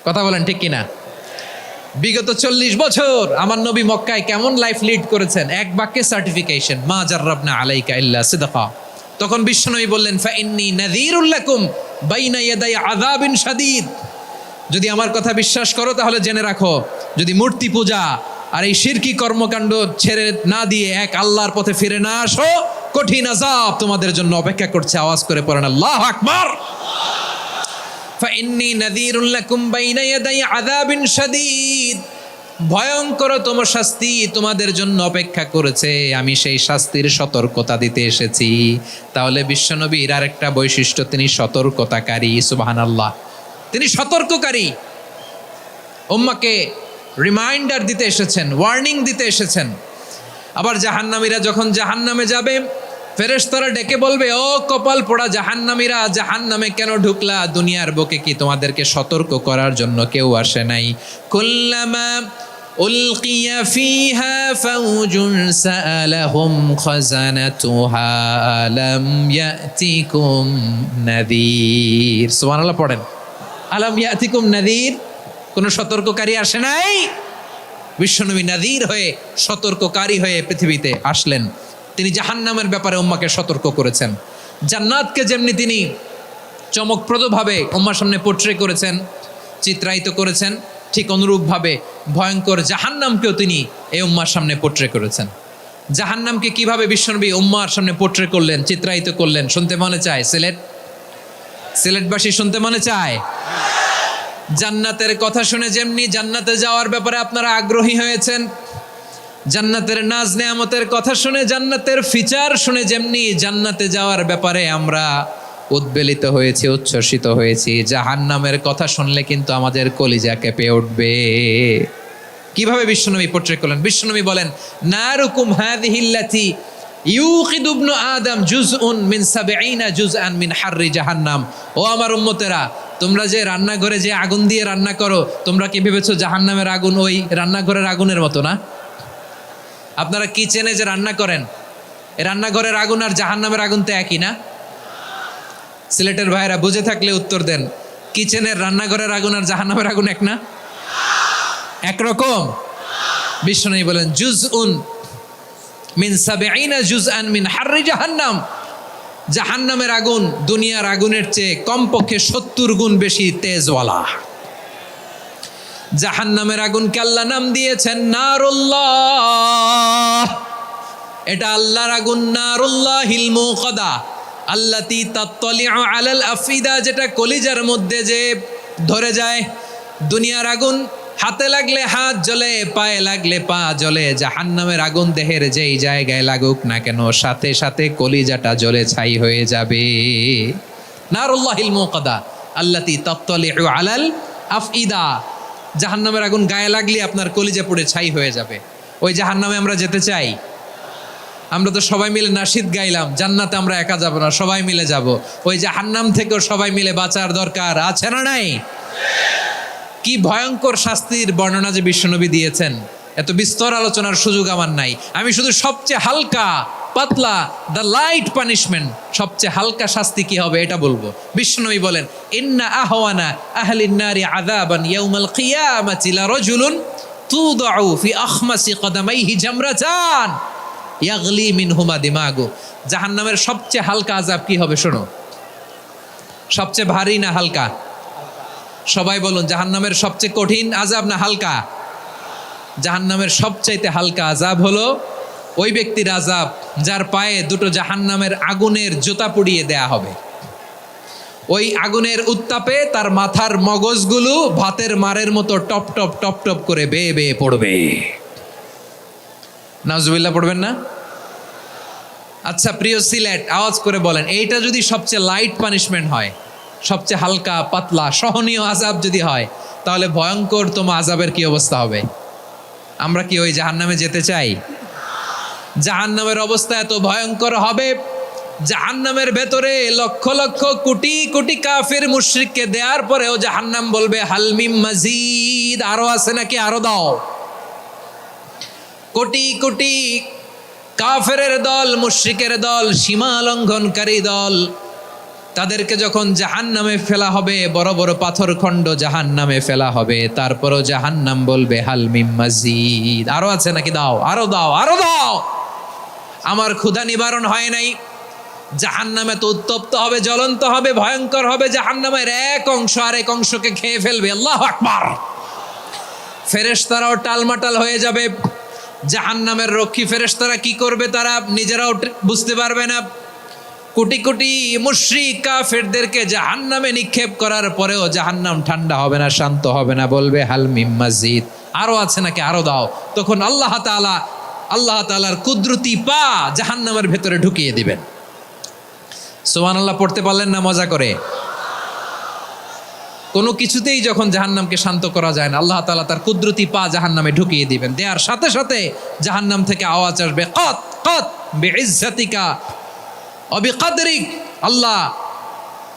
কথা বলেন ঠিক কিনা? বিগত 40 বছর আমার নবী মক্কায় কেমন লাইফ লিড করেছেন, এক বাক্যে সার্টিফিকেশন, মা জাররাবনা আলাইকা ইল্লা সিদকা। তখন বিশ্বনবী বললেন ফাইন্নী নাযীরুল লাকুম বাইনা ইয়াদাই আযাবিন শাদীদ, যদি আমার কথা বিশ্বাস করো তাহলে জেনে রাখো, যদি মূর্তি পূজা আর এই শিরকি কর্মকাণ্ড ছেড়ে না দিয়ে এক আল্লাহর পথে ফিরে না আসো, কঠিন আযাব তোমাদের জন্য অপেক্ষা করছে। আওয়াজ করে পড়েন আল্লাহু আকবার। ফাইন্নী নাযীরুল লাকুম বাইনা ইয়াদাই আযাবিন শাদীদ, ভয়ঙ্কর তোমার শাস্তি তোমাদের জন্য অপেক্ষা করেছে, আমি সেই শাস্তির সতর্কতা দিতে এসেছি। তাহলে বিশ্বনবীর আরেকটা বৈশিষ্ট্য, তিনি সতর্কতাকারী। সুবহানাল্লাহ, তিনি সতর্ককারী। উম্মাকে রিমাইন্ডার দিতে এসেছেন, ওয়ার্নিং দিতে এসেছেন। আবার জাহান্নামীরা যখন জাহান্নামে যাবে, ফেরেশতারা ডেকে বলবে, ও কপাল পোড়া জাহান্নামীরা, জাহান্নামে কেন ঢুকলা? দুনিয়ার বুকে কি তোমাদেরকে সতর্ক করার জন্য কেউ আসে নাই? কুল্লামা উলকিয়া ফিহা ফাউজুন সাআলাহুম খাজানাতুহা আলাম ইয়াতিকুম নাযীর। সুবহানাল্লাহ পড়েন। আলাম ইয়াতিকুম নাযীর, কোন সতর্ককারী আসে নাই? বিশ্বনবী নাযীর হয়ে, সতর্ককারী হয়ে পৃথিবীতে আসলেন। তিনি জাহান্নামের ব্যাপারে উম্মাকে সতর্ক করেছেন। জান্নাতকে যেমনি তিনি চমকপ্রদভাবে উম্মার সামনে পোট্রে করেছেন, চিত্রায়িত করেছেন, ঠিক অনুরূপভাবে ভয়ঙ্কর জাহান্নামকেও তিনি এই উম্মার সামনে পোট্রে করেছেন। জাহান্নামকে কিভাবে বিশ্বনবী উম্মার সামনে পোট্রে করলেন, চিত্রায়িত করলেন, শুনতে মনে চায়? সিলেটবাসী শুনতে মনে চায়? জান্নাতের কথা শুনে যেমনি জান্নাতে যাওয়ার ব্যাপারে আপনারা আগ্রহী হয়েছেন, জান্নাতের নাজ নেয়ামতের কথা শুনে, জান্নাতের ফিচার শুনে যেমনি জান্নাতে যাওয়ার ব্যাপারে আমরা উদ্বেলিত হয়েছি, উচ্ছ্বসিত হয়েছি, জাহান্নামের কথা শুনলে কিন্তু আমাদের কলিজা কেঁপে উঠবে। কিভাবে বিশ্বনবী পোট্রে করলেন? বিশ্বনবী বলেন, নারুকুম হাযিহিল্লাতী ইউকিদু ইবনু আদম জুজউন মিন ৭০ জুজআন মিন হাররি জাহান্নাম। ও আমার উম্মতেরা, তোমরা যে রান্নাঘরে যে আগুন দিয়ে রান্না করো, তোমরা কি ভেবেছো জাহান্নামের আগুন ওই রান্নাঘরের আগুনের মতো না? আপনারা কিচেনে যে রান্না করেন, এই রান্নাঘরের আগুন আর জাহান্নামের আগুন তো একই না? সিলেটের ভাইরা বুঝে থাকলে উত্তর দেন, কিচেনের রান্নাঘরের আগুন আর জাহান্নামের আগুন এক না? একরকম? বিশ্বনবী বলেন, জুজউন মিন ৭০ জুজআন মিন হাররি জাহান্নাম, জাহান্নামের আগুন দুনিয়ার আগুনের চেয়ে কমপক্ষে ৭০ গুণ বেশি তেজওয়ালা। জাহান্নামের আগুনকে আল্লাহ নাম দিয়েছেন নারুল্লাহ। এটা আল্লাহর আগুন, নারুল্লাহিল মুকাদা আল্লাতী তাত্তালিউ আলাল আফিদা, যেটা কলিজার মধ্যে যে ধরে যায়। দুনিয়ার আগুন হাতে লাগলে হাত জ্বলে, পায়ে লাগলে পা জ্বলে, জাহান্নামের আগুন দেহের যেই জায়গায় লাগুক না কেন, সাথে সাথে কলিজাটা জ্বলে ছাই হয়ে যাবে। নারুল্লাহিল মুকাদা আল্লাতী তাত্তালিউ আলাল আফিদা, জাহান্নামের আগুন গায়ে লাগলে আপনার কলিজা পুড়ে ছাই হয়ে যাবে। ওই জাহান্নামে আমরা যেতে চাই? আমরা তো সবাই মিলে নাশিদ গাইলাম, জান্নাতে আমরা একা যাব না, সবাই মিলে যাব। ওই জাহান্নাম থেকেও সবাই মিলে বাঁচার দরকার আছে না নাই? কি ভয়ঙ্কর শাস্তির বর্ণনা যে বিশ্বনবী দিয়েছেন, এত বিস্তর আলোচনার সুযোগ আমার নাই। আমি শুধু সবচেয়ে হালকা পাতলা, দ্য লাইট পানিশমেন্ট, সবচেয়ে হালকা শাস্তি কি হবে এটা বলবো। বিশ্বনবী বলেন, ইন্না আহওয়ানা আহলিন নারি আযাবান ইয়াউমাল কিয়ামাতি লারাজুলুন তুদাউ ফি আখমাসি কদামাইহি জামরাতান ইয়াগলি মিনহুমা দিমাগু। জাহান্নামের সবচেয়ে হালকা আযাব কি হবে শোনো। সবচেয়ে ভারী না হালকা? সবাই বলুন, জাহান্নামের সবচেয়ে কঠিন আযাব না হালকা? জাহান্নামের সবচাইতে হালকা আযাব হলো ওই ব্যক্তির আযাব যার পায়ে দুটো জাহান্নামের আগুনের জুতা পুড়িয়ে দেয়া হবে। ওই আগুনের উত্তাপে তার মাথার মগজগুলো ভাতের মারের মতো টপ টপ টপ টপ করে বেয়ে বেয়ে পড়বে। নাউজুবিল্লাহ পড়বেন না? আচ্ছা প্রিয় সিলেট, আওয়াজ করে বলেন, এইটা যদি সবচেয়ে লাইট পানিশমেন্ট হয়, সবচেয়ে হালকা পাতলা সহনীয় আযাব যদি হয়, তাহলে ভয়ঙ্করতম আযাবের কি অবস্থা হবে? আমরা কি ওই জাহান্নামে যেতে চাই? জাহান্নামের অবস্থা এত ভয়ঙ্কর হবে, জাহান্নামের ভেতরে লক্ষ লক্ষ কোটি কোটি কাফির মুশরিককে দেওয়ার পরেও জাহান্নাম বলবে হালমিম মাজিদ, আরো আছে নাকি, আরো দাও। কোটি কোটি কাফেরের দল, মুশরিকের দল, সীমা লঙ্ঘনকারী দল, তাদেরকে যখন জাহান্নামে ফেলা হবে, বড় বড় পাথর খণ্ড জাহান্নামে ফেলা হবে, তারপরও জাহান্নাম বলবে হালমিম মাজিদ, আরো আছে নাকি, দাও, আরো দাও, আরো দাও। আমার ক্ষুধা নিবারণ হয় নাই। জাহান্নামে তো উত্তপ্ত হবে, জ্বলন্ত হবে, ভয়ঙ্কর হবে। জাহান্নামের এক অংশ আরেক অংশকে খেয়ে ফেলবে। আল্লাহু আকবার। ফেরেশতারাও টালমাটাল হয়ে যাবে। জাহান্নামের রক্ষী ফেরেশতারা কি করবে তারা নিজেরাও বুঝতে পারবে না। কোটি কোটি মুশরিক কাফেরদেরকে জাহান্নামে নিক্ষেপ করার পরেও জাহান্নাম ঠান্ডা হবে না, শান্ত হবে না, বলবে হাল মিম মাজিদ, আরো আছে নাকি, আরো দাও। তখন আল্লাহ তাআলার কুদরতি পা জাহান্নামের ভেতরে ঢুকিয়ে দিবেন। সুবহানাল্লাহ পড়তে পারলেন না মজা করে? কোনো কিছুতেই যখন জাহান্নামকে শান্ত করা যায় না, আল্লাহ তাআলা তার কুদরতি পা জাহান্নামে ঢুকিয়ে দিবেন। দেয়ার সাথে সাথে জাহান্নাম থেকে আওয়াজ আসবে, কত কত বিইজ্জাতিকা ওয়া বিকদরিক, আল্লাহ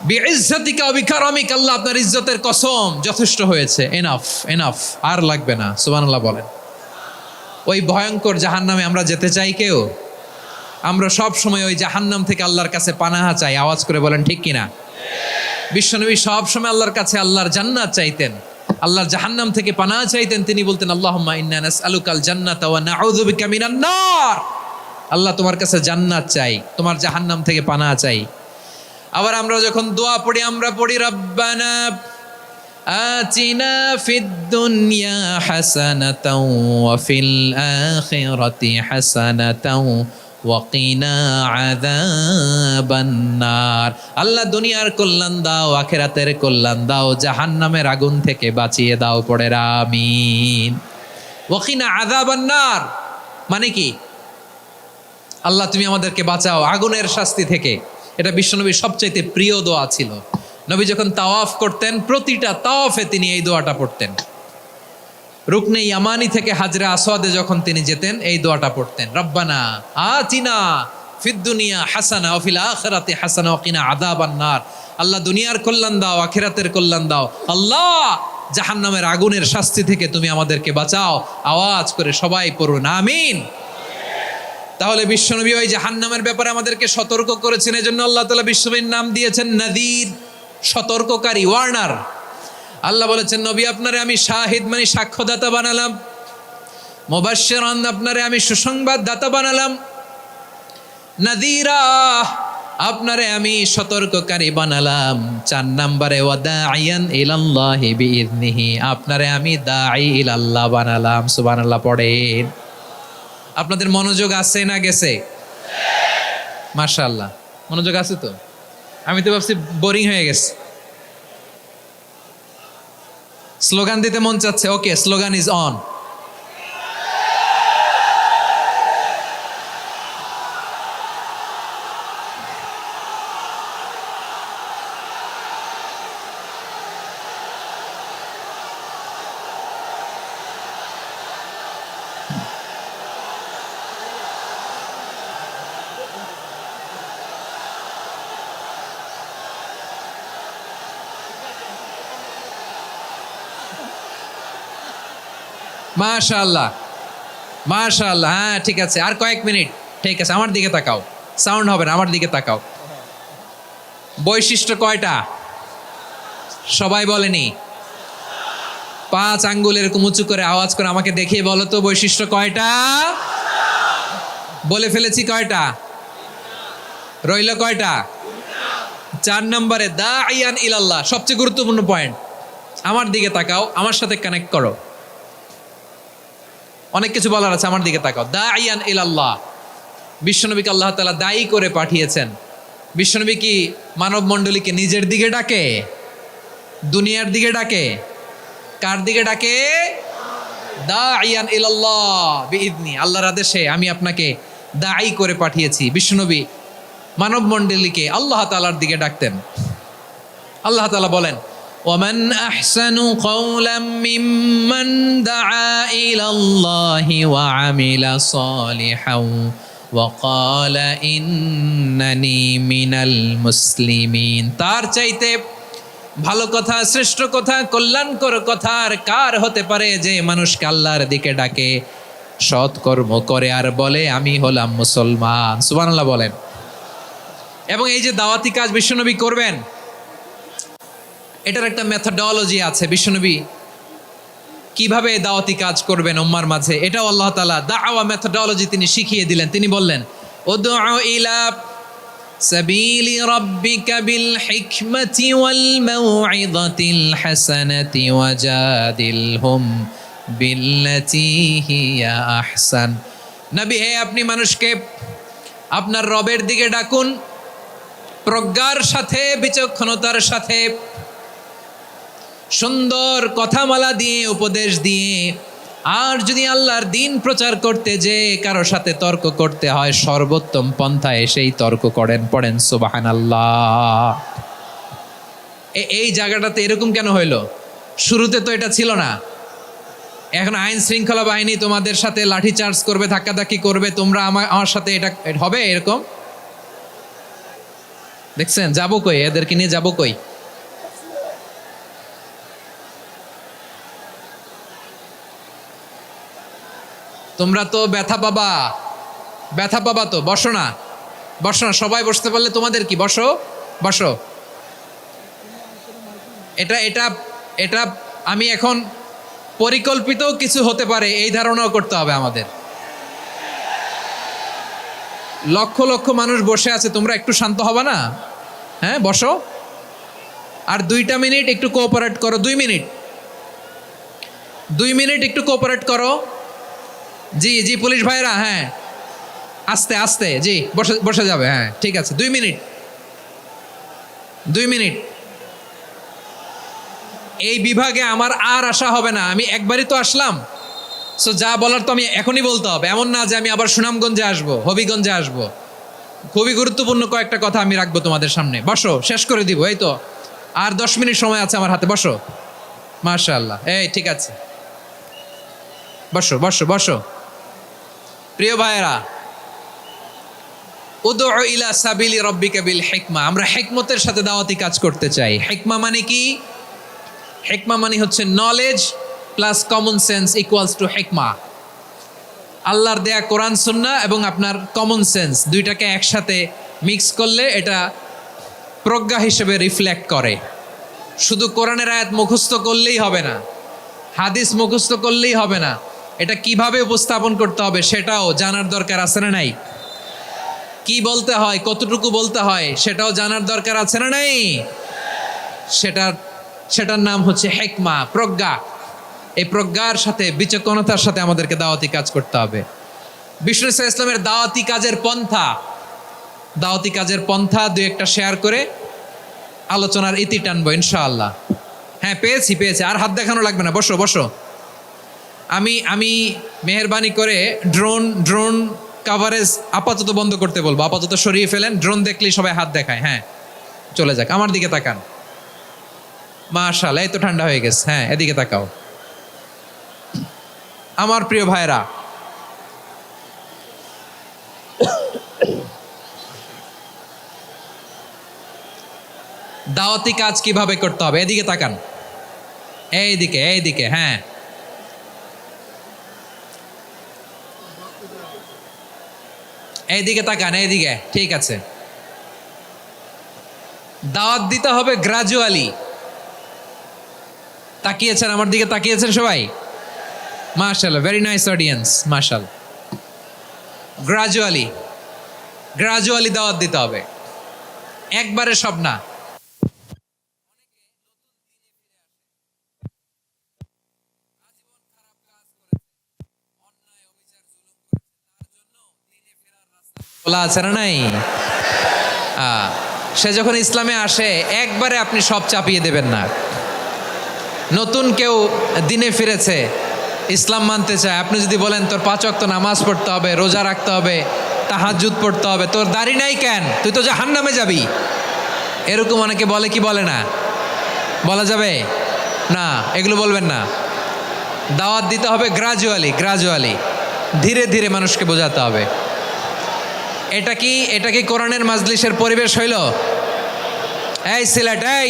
বিইজ্জাতিকা ওয়া বিকারামিক, আল্লাহ আপনার ইজ্জতের কসম, যথেষ্ট হয়েছে, এনাফ এনাফ, আর লাগবে না। সুবহানাল্লাহ বলেন। ওই ভয়ঙ্কর জাহান্নামে আমরা যেতে চাই কেউ? আমরা সব সময় ওই জাহান্নাম থেকে আল্লাহর কাছে পানাহা চাই। আওয়াজ করে বলেন ঠিক কিনা? বিশ্বনবী সব সময় আল্লাহর কাছে আল্লাহর জান্নাত চাইতেন, আল্লাহর জাহান্নাম থেকে পানাহা চাইতেন। তিনি বলতেন আল্লাহুম্মা ইন্না নাসআলুকাল জান্নাতা ওয়া নাউযু বিকা মিনান নার। আল্লাহ তোমার কাছে জান্নাত চাই, তোমার জাহান্নাম থেকে পানাহা চাই। আবার আমরা যখন দোয়া পড়ি, আমরা পড়ি রব্বানা আতিনা ফিদ দুনিয়া হাসানাতাও ওয়া ফিল আখিরাতি হাসানাতাও ওয়াকিনা আযাবান নার। আল্লাহ দুনিয়ার কল্যাণ দাও, আখিরাতের কল্যাণ দাও, জাহান্নামের আগুন থেকে বাঁচিয়ে দাও। পড়ে আমিন। ওয়াকিনা আযাবান নার মানে কি? আল্লাহ তুমি আমাদেরকে বাঁচাও আগুনের শাস্তি থেকে। এটা বিশ্বনবীর সবচাইতে প্রিয় দোয়া ছিল। নবী যখন তাওয়াফ করতেন, প্রতিটা তাওয়াফে তিনি এই দোয়াটা পড়তেন। রুকনে ইয়ামানি থেকে হাজরে আসওয়াদে যখন তিনি যেতেন, এই দোয়াটা পড়তেন, রব্বানা আতিনা ফিদ দুনিয়া হাসানা ওয়া ফিল আখিরাতি হাসানা ওয়া কিনা আযাবান নার। আল্লাহ দুনিয়ার কল্যাণ দাও, আখিরাতের কল্যাণ দাও। আল্লাহ জাহান্নামের আগুনের শাস্তি থেকে তুমি আমাদেরকে বাঁচাও। আওয়াজ করে সবাই পড়ুন আমিন। তাহলে বিশ্বনবী ওই জাহান্নামের ব্যাপারে আমাদেরকে সতর্ক করেছেন। এজন্য আল্লাহ তাআলা বিশ্বনবীর নাম দিয়েছেন নাযীর, সতর্ককারী, ওয়ার্নার। আল্লাহ বলেছেন নবী আপনারে আমি শাহিদ মানে সাক্ষ্যদাতা বানালাম, মুবাশশিরান আপনারে আমি সুসংবাদ দাতা বানালাম, নাযীরা আপনারে আমি সতর্ককারী বানালাম। 4 নম্বরে ওয়া দাঈয়ান ইলাল্লাহি বিইذনিহি, আপনারে আমি দাঈ ইলাল্লাহ বানালাম। সুবহানাল্লাহ পড়েন। আপনাদের মনোযোগ আছে না গেছে? মাশাআল্লাহ মনোযোগ আছে তো। আমি তো ভাবছি বোরিং হয়ে গেছে। স্লোগান দিতে মন চাচ্ছে। ওকে, স্লোগান ইজ অন। মাশাআল্লাহ মাশাআল্লাহ। হ্যাঁ ঠিক আছে, আর কয়েক মিনিট। ঠিক আছে, আমার দিকে তাকাও, সাউন্ড হবে না, আমার দিকে তাকাও। বৈশিষ্ট্য কয়টা সবাই বলেনি? 5 আঙ্গুল এরকম উঁচু করে আওয়াজ করে আমাকে দেখিয়ে বলো তো বৈশিষ্ট্য কয়টা? বলে ফেলেছি কয়টা? রইল কয়টা? 4 নম্বরে দাঈয়ান ইলাল্লাহ, সবচেয়ে গুরুত্বপূর্ণ পয়েন্ট। আমার দিকে তাকাও, আমার সাথে কানেক্ট করো। অনেক কিছু বলার আছে, আমার দিকে তাকাও। দাঈয়ান ইলাল্লাহ, বিশ্বনবীকে আল্লাহ তাআলা দায়ী করে পাঠিয়েছেন। বিশ্বনবী কি মানব মণ্ডলীকে নিজের দিকে ডাকে, দুনিয়ার দিকে ডাকে? কার দিকে ডাকে? দাইয়ান ইলাল্লাহ বিইذনি, আল্লাহর আদেশে আমি আপনাকে দায়ী করে পাঠিয়েছি। বিশ্বনবী মানব মণ্ডলীকে আল্লাহ তাআলার দিকে ডাকতেন। আল্লাহ তাআলা বলেন, ওয়ামান আহসানু কাওলাম মিম্মান দাআ ইলাল্লাহি ওয়া আমিলা সালিহান ওয়া ক্বালা ইন্নানি মিনাল মুসলিমিন। তার চাইতে ভালো কথা, শ্রেষ্ঠ কথা, কল্যাণকর কথা আর কার হতে পারে যে মানুষকে আল্লাহর দিকে ডাকে, সৎকর্ম করে আর বলে আমি হলাম মুসলমান। সুবহানাল্লাহ বলেন। এবং এই যে দাওয়াতি কাজ বিশ্বনবী করবেন, এটার একটা মেথডোলজি আছে। বিশ্বনবী কিভাবে দাওয়াতি কাজ করবেন উম্মার মাঝে, এটাও আল্লাহ তাআলা দাওয়া মেথডোলজি তিনি শিখিয়ে দিলেন। তিনি বললেন, উদউ ইলা সাবিলি রাব্বিকা বিল হিকমাতি ওয়াল মাউইযাতিল হাসানাতি ওয়াজাদিলহুম বিল্লাতী হিয়া আহসান। নবী হে, আপনি মানুষকে আপনার রবের দিকে ডাকুন প্রজ্ঞার সাথে, বিচক্ষণতার সাথে, সুন্দর কথামালা দিয়ে, উপদেশ দিয়ে। আর যদি আল্লাহর দিন প্রচার করতে যে কারো সাথে তর্ক করতে হয়, সর্বোত্তম পন্থায় সেই তর্ক করেন। পড়েন সুবহানাল্লাহ। এই জায়গাটাতে এরকম কেন হইল? শুরুতে তো এটা ছিল না। এখন আইন শৃঙ্খলা বাহিনী তোমাদের সাথে লাঠি চার্জ করবে, ধাক্কাধাক্কি করবে, তোমরা আমার সাথে এটা হবে এরকম? দেখছেন যাবো কই? এদেরকে নিয়ে যাবো কই? তোমরা তো ব্যথা পাবা, ব্যথা পাবা তো। বসো না, বসো না, সবাই বসতে পারলে তোমাদের কি? বসো বসো। এটা এটা এটা আমি এখন পরিকল্পিত কিছু হতে পারে এই ধারণাও করতে হবে আমাদের। লক্ষ লক্ষ মানুষ বসে আছে, তোমরা একটু শান্ত হবে না? হ্যাঁ বসো। আর 2টা মিনিট একটু কোঅপারেট করো। 2 মিনিট, 2 মিনিট একটু কোঅপারেট করো। জি জি পুলিশ ভাইরা, হ্যাঁ আস্তে আস্তে, জি বসে বসে যাবে। হ্যাঁ ঠিক আছে, 2 মিনিট, 2 মিনিট। এই বিভাগে আমার আর আসা হবে না, আমি একবারই তো আসলাম। সো যা বলার তো আমি এখনই বলতে হবে। এমন না যে আমি আবার সুনামগঞ্জে আসবো, হবিগঞ্জে আসবো। খুবই গুরুত্বপূর্ণ কয়েকটা কথা আমি রাখবো তোমাদের সামনে। বসো, শেষ করে দিব। এই তো আর 10 মিনিট সময় আছে আমার হাতে। বসো। মাশাআল্লাহ, এই ঠিক আছে, বসো বসো বসো। প্রিয় ভাইয়েরা, উদউ ইলা সাবিলি রাব্বিকা বিল হিকমা। আমরা হিকমতের সাথে দাওয়াতি কাজ করতে চাই। হিকমা মানে কি? হিকমা মানে হচ্ছে knowledge plus common sense equals to হিকমা। আল্লাহর দেয়া কোরআন সুন্নাহ এবং আপনার কমন সেন্স, দুইটাকে একসাথে মিক্স করলে এটা প্রজ্ঞা হিসেবে রিফ্লেক্ট করে। শুধু কোরআনের আয়াত মুখস্থ করলেই হবে না, হাদিস মুখস্থ করলেই হবে না, এটা কিভাবে উপস্থাপন করতে হবে সেটাও জানার দরকার আছে না নাই? কি বলতে হয়, কতটুকু বলতে হয় সেটাও জানার দরকার আছে না নাই? সেটার নাম হচ্ছে হিকমা, প্রজ্ঞা। এই প্রজ্ঞার সাথে, বিচক্ষণতার সাথে আমাদেরকে দাওয়াতি কাজ করতে হবে। বিষ্ণু ইসলামের দাওয়াতি কাজের পন্থা, দাওয়াতি কাজের পন্থা 2-1টা শেয়ার করে আলোচনার ইতি টানবো ইনশাআল্লাহ। হ্যাঁ পেয়েছি পেয়েছি, আর হাত দেখানো লাগবে না। বসো বসো। আমি মেহেরবানি করে ড্রোন কাভারেজ আপাতত বন্ধ করতে বলবো, আপাতত সরিয়ে ফেলেন। ড্রোন দেখলেই সবাই হাত দেখায়। হ্যাঁ চলে যাক, আমার দিকে তাকান। মাশাআল্লাহ, এই তো ঠান্ডা হয়ে গেছে। হ্যাঁ এদিকে তাকাও। আমার প্রিয় ভাইরা, দাওয়াতি কাজ কিভাবে করতে হবে এদিকে তাকান। এইদিকে এইদিকে, হ্যাঁ এইদিকে তাকান, এইদিকে, ঠিক আছে। দাওয়াত দিতে হবে গ্রাজুয়ালি। তাকিয়েছেন আমার দিকে, তাকিয়েছেন সবাই? মাশাআল্লাহ, ভেরি নাইস অডিয়েন্স, মাশাআল্লাহ। গ্রাজুয়ালি গ্রাজুয়ালি দাওয়াত দিতে হবে, একবারে সব না। বলা আছে না নাই? সে যখন ইসলামে আসে একবারে আপনি সব চাপিয়ে দেবেন না। নতুন কেউ দিনে ফিরেছে, ইসলাম মানতে চায়, আপনি যদি বলেন তোর 5 ওয়াক্ত নামাজ পড়তে হবে, রোজা রাখতে হবে, তাহাজ্জুদ পড়তে হবে, তোর দাড়ি নাই কেন, তুই তো জাহান্নামে যাবি, এরকম অনেকে বলে কি বলে না? বলা যাবে না, এগুলো বলবেন না। দাওয়াত দিতে হবে গ্রাজুয়ালি, ধীরে ধীরে মানুষকে বোঝাতে হবে। এটা কি কোরআনের মাজলিসের পরিবেশ হইল? এই সিলেট, এই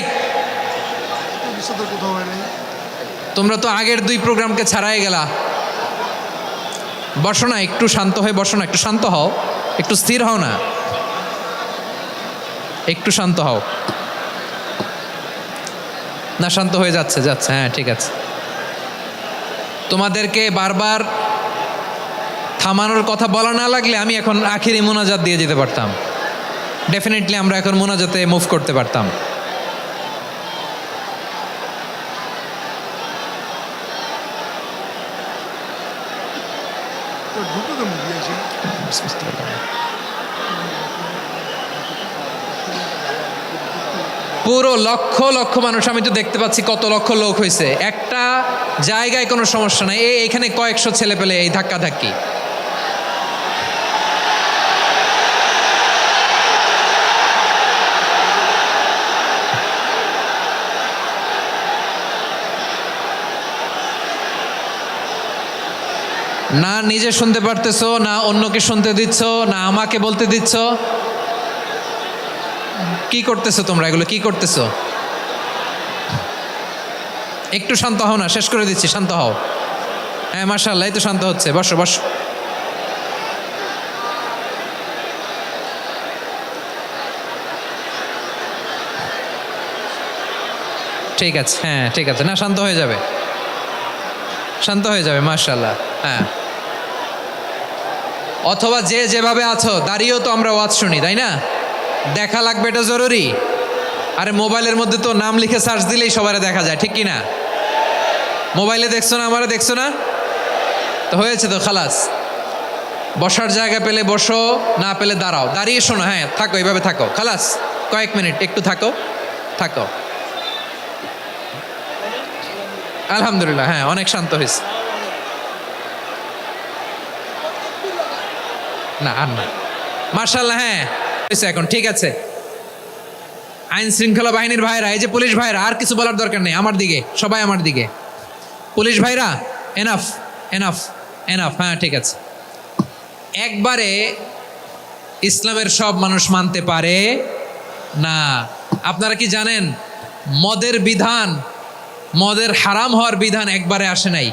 তোমরা তো আগের 2 প্রোগ্রামকে ছাড়াই গেলা। বসো না, একটু শান্ত হয়ে বসো না, একটু শান্ত হও, একটু স্থির হও না, একটু শান্ত হও না। শান্ত হয়ে যাচ্ছে, হ্যাঁ ঠিক আছে। তোমাদেরকে বারবার থামানোর কথা বলা না লাগলে আমি এখন আখিরি মোনাজাত দিয়ে যেতে পারতাম। ডেফিনেটলি আমরা এখন মোনাজাতে মুভ করতে পারতাম। পুরো লক্ষ লক্ষ মানুষ, আমি তো দেখতে পাচ্ছি কত লক্ষ লোক হয়েছে একটা জায়গায়, কোনো সমস্যা নাই। এখানে কয়েকশো ছেলে পেলে এই ধাক্কাধাক্কি। না নিজে শুনতে পারতেছো, না অন্যকে শুনতে দিচ্ছ, না আমাকে বলতে দিচ্ছ। কি করতেছো তোমরা? এগুলো কি করতেছো? একটু শান্ত হও না, শেষ করে দিচ্ছি, শান্ত হও। হ্যাঁ মাশাআল্লাহ, এই তো শান্ত হচ্ছে। বসো বসো। ঠিক আছে, হ্যাঁ ঠিক আছে, না শান্ত হয়ে যাবে, শান্ত হয়ে যাবে, মাশাআল্লাহ। হ্যাঁ, অথবা যে যেভাবে আছো দাঁড়িয়েও তো আমরা ওয়াজ শুনি, তাই না? দেখা লাগবে, এটা জরুরি। আরে মোবাইলের মধ্যে তো নাম লিখে সার্চ দিলেই সবারে দেখা যায়, ঠিক কি না? মোবাইলে দেখছো না, আমারে দেখছো না, তো হয়েছে তো, খালাস। বসার জায়গা পেলে বসো, না পেলে দাঁড়াও, দাঁড়িয়ে শোনো। হ্যাঁ থাকো, এইভাবে থাকো, খালাস। কয়েক মিনিট একটু থাকো। আলহামদুলিল্লাহ, হ্যাঁ অনেক শান্ত হয়েছে। না আর না, মার্শাল্লাহ, হ্যাঁ এখন ঠিক আছে। আইন শৃঙ্খলা বাহিনীর ভাইরা, এই যে পুলিশ ভাইরা, আর কিছু বলার দরকার নেই, আমার দিকে সবাই, আমার দিকে। পুলিশ ভাইরা, এনাফ এনাফ এনাফ, হ্যাঁ ঠিক আছে। একবারে ইসলামের সব মানুষ মানতে পারে না। আপনারা কি জানেন মদের বিধান, মদের হারাম হওয়ার বিধান একবারে আসে নাই।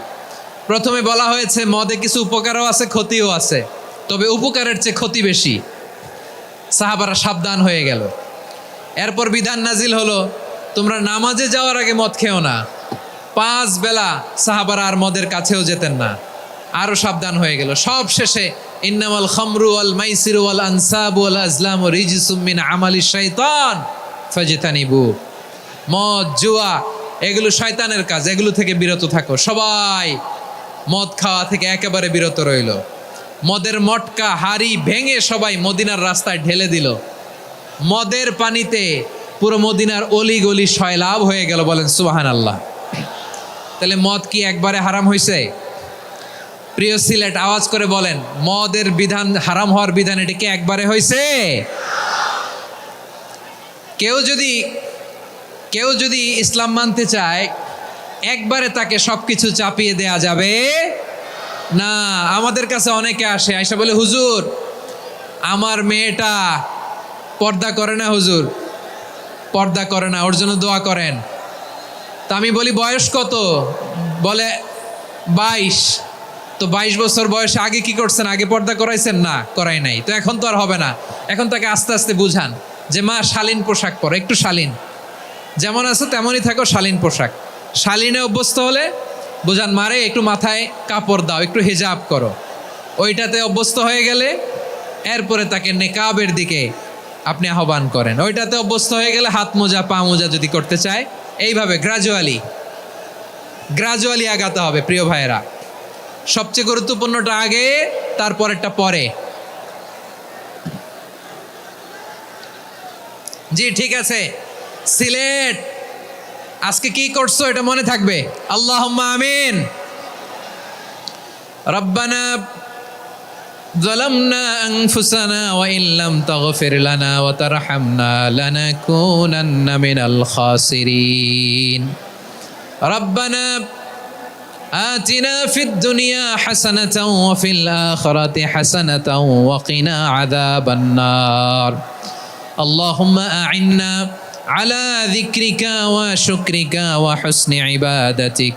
প্রথমে বলা হয়েছে মদে কিছু উপকারও আছে, ক্ষতিও আছে, তবে উপকারের চেয়ে ক্ষতি বেশি। সাহাবারা সাবধান হয়ে গেল। এরপর বিধান নাজিল হলো, তোমরা নামাজে যাওয়ার আগে মদ খেও না। 5 বেলা সাহাবারা আর মদের কাছেও যেতেন না, আরো সাবধান হয়ে গেল। সব শেষে ইন্নামাল খামরু ওয়াল মাইসিরু ওয়াল আনসাবু ওয়াল আজলামু রিজসুম মিন আমালিশ শাইতান ফাজতানিবু। মদ, জুয়া এগুলো শয়তানের কাজ, এগুলো থেকে বিরত থাকো। সবাই মদ খাওয়া থেকে একেবারে বিরত রইল। মদের মটকা হাড়ি ভেঙে সবাই মদিনার রাস্তায় ঢেলে দিল। মদের পানিতে পুরো মদিনার অলি গলি সয়লাভ হয়ে গেল। বলেন সুবহানাল্লাহ। তাহলে মদ কি একবারে হারাম হয়েছে? প্রিয় সিলেট, আওয়াজ করে বলেন, মদের বিধান, হারাম হওয়ার বিধান এটা কি একবারে হয়েছে? কেউ যদি ইসলাম মানতে চায় একবারে তাকে সবকিছু চাপিয়ে দেয়া যাবে না। আমাদের কাছে অনেকে আসে, আয়সা বলে, হুজুর আমার মেয়েটা পর্দা করে না, হুজুর পর্দা করে না, ওর জন্য দোয়া করেন। তা আমি বলি বয়স কত? বলে 22। তো 22 বছর বয়সে আগে কি করছেন? আগে পর্দা করাইছেন? না, করাই নাই। তো এখন তো আর হবে না। এখন তাকে আস্তে আস্তে বুঝান যে মা শালীন পোশাক পরো, একটু শালীন, যেমন আছে তেমনই থাকো, শালীন পোশাক। শালীনে অভ্যস্ত হলে বুঝান মারে একটু মাথায় কাপড় দাও, একটু হিজাব করো। ওইটাতে অভ্যস্ত হয়ে গেলে এরপরে তাকে নেকাবের দিকে আপনি আহ্বান করেন। ওইটাতে অভ্যস্ত হয়ে গেলে হাত মোজা, পা মোজা যদি করতে চায়, এইভাবে গ্রাজুয়ালি আগাতে হবে। প্রিয় ভাইয়েরা, সবচেয়ে গুরুত্বপূর্ণটা আগে, তারপরেরটা পরে। জি ঠিক আছে, সিলেট আজকে কি করছো এটা মনে থাকবে। আল্লাহুম্মা আমিন। রব্বানা ظلمنا أنفسنا وإن لم تغفر لنا وترحمنا لنكونن من الخاسرين. ربنا آتنا في الدنيا حسنة وفي الآخرة حسنة وقنا عذاب النار. اللهم أعنا على ذكرك وشكرك وحسن عبادتك.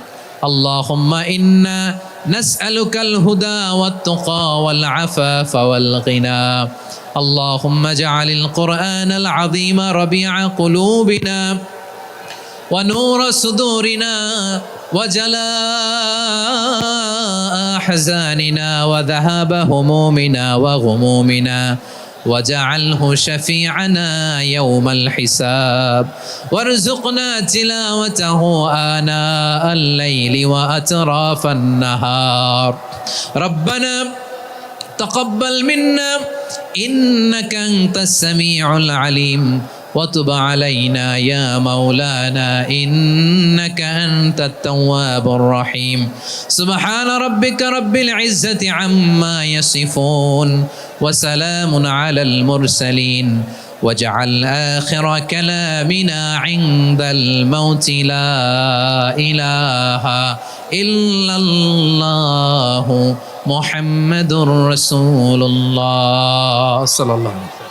اللهم إنا نسألك الهدى والتقى والعفاف والغنى. اللهم اجعل القرآن العظيم ربيع قلوبنا ونور صدورنا وجلاء أحزاننا وذهاب همومنا وغمومنا، وجعله شفيعنا يوم الحساب، وارزقنا تلاوته آناء الليل وأطراف النهار. ربنا تقبل منا إنك أنت السميع العليم، وتب علينا يا مولانا إنك أنت التواب الرحيم. سبحان ربك رب العزة عما يصفون وسلام على المرسلين، واجعل آخر كلامنا عند الموت لا إله إلا الله محمد رسول الله صلى الله عليه وسلم.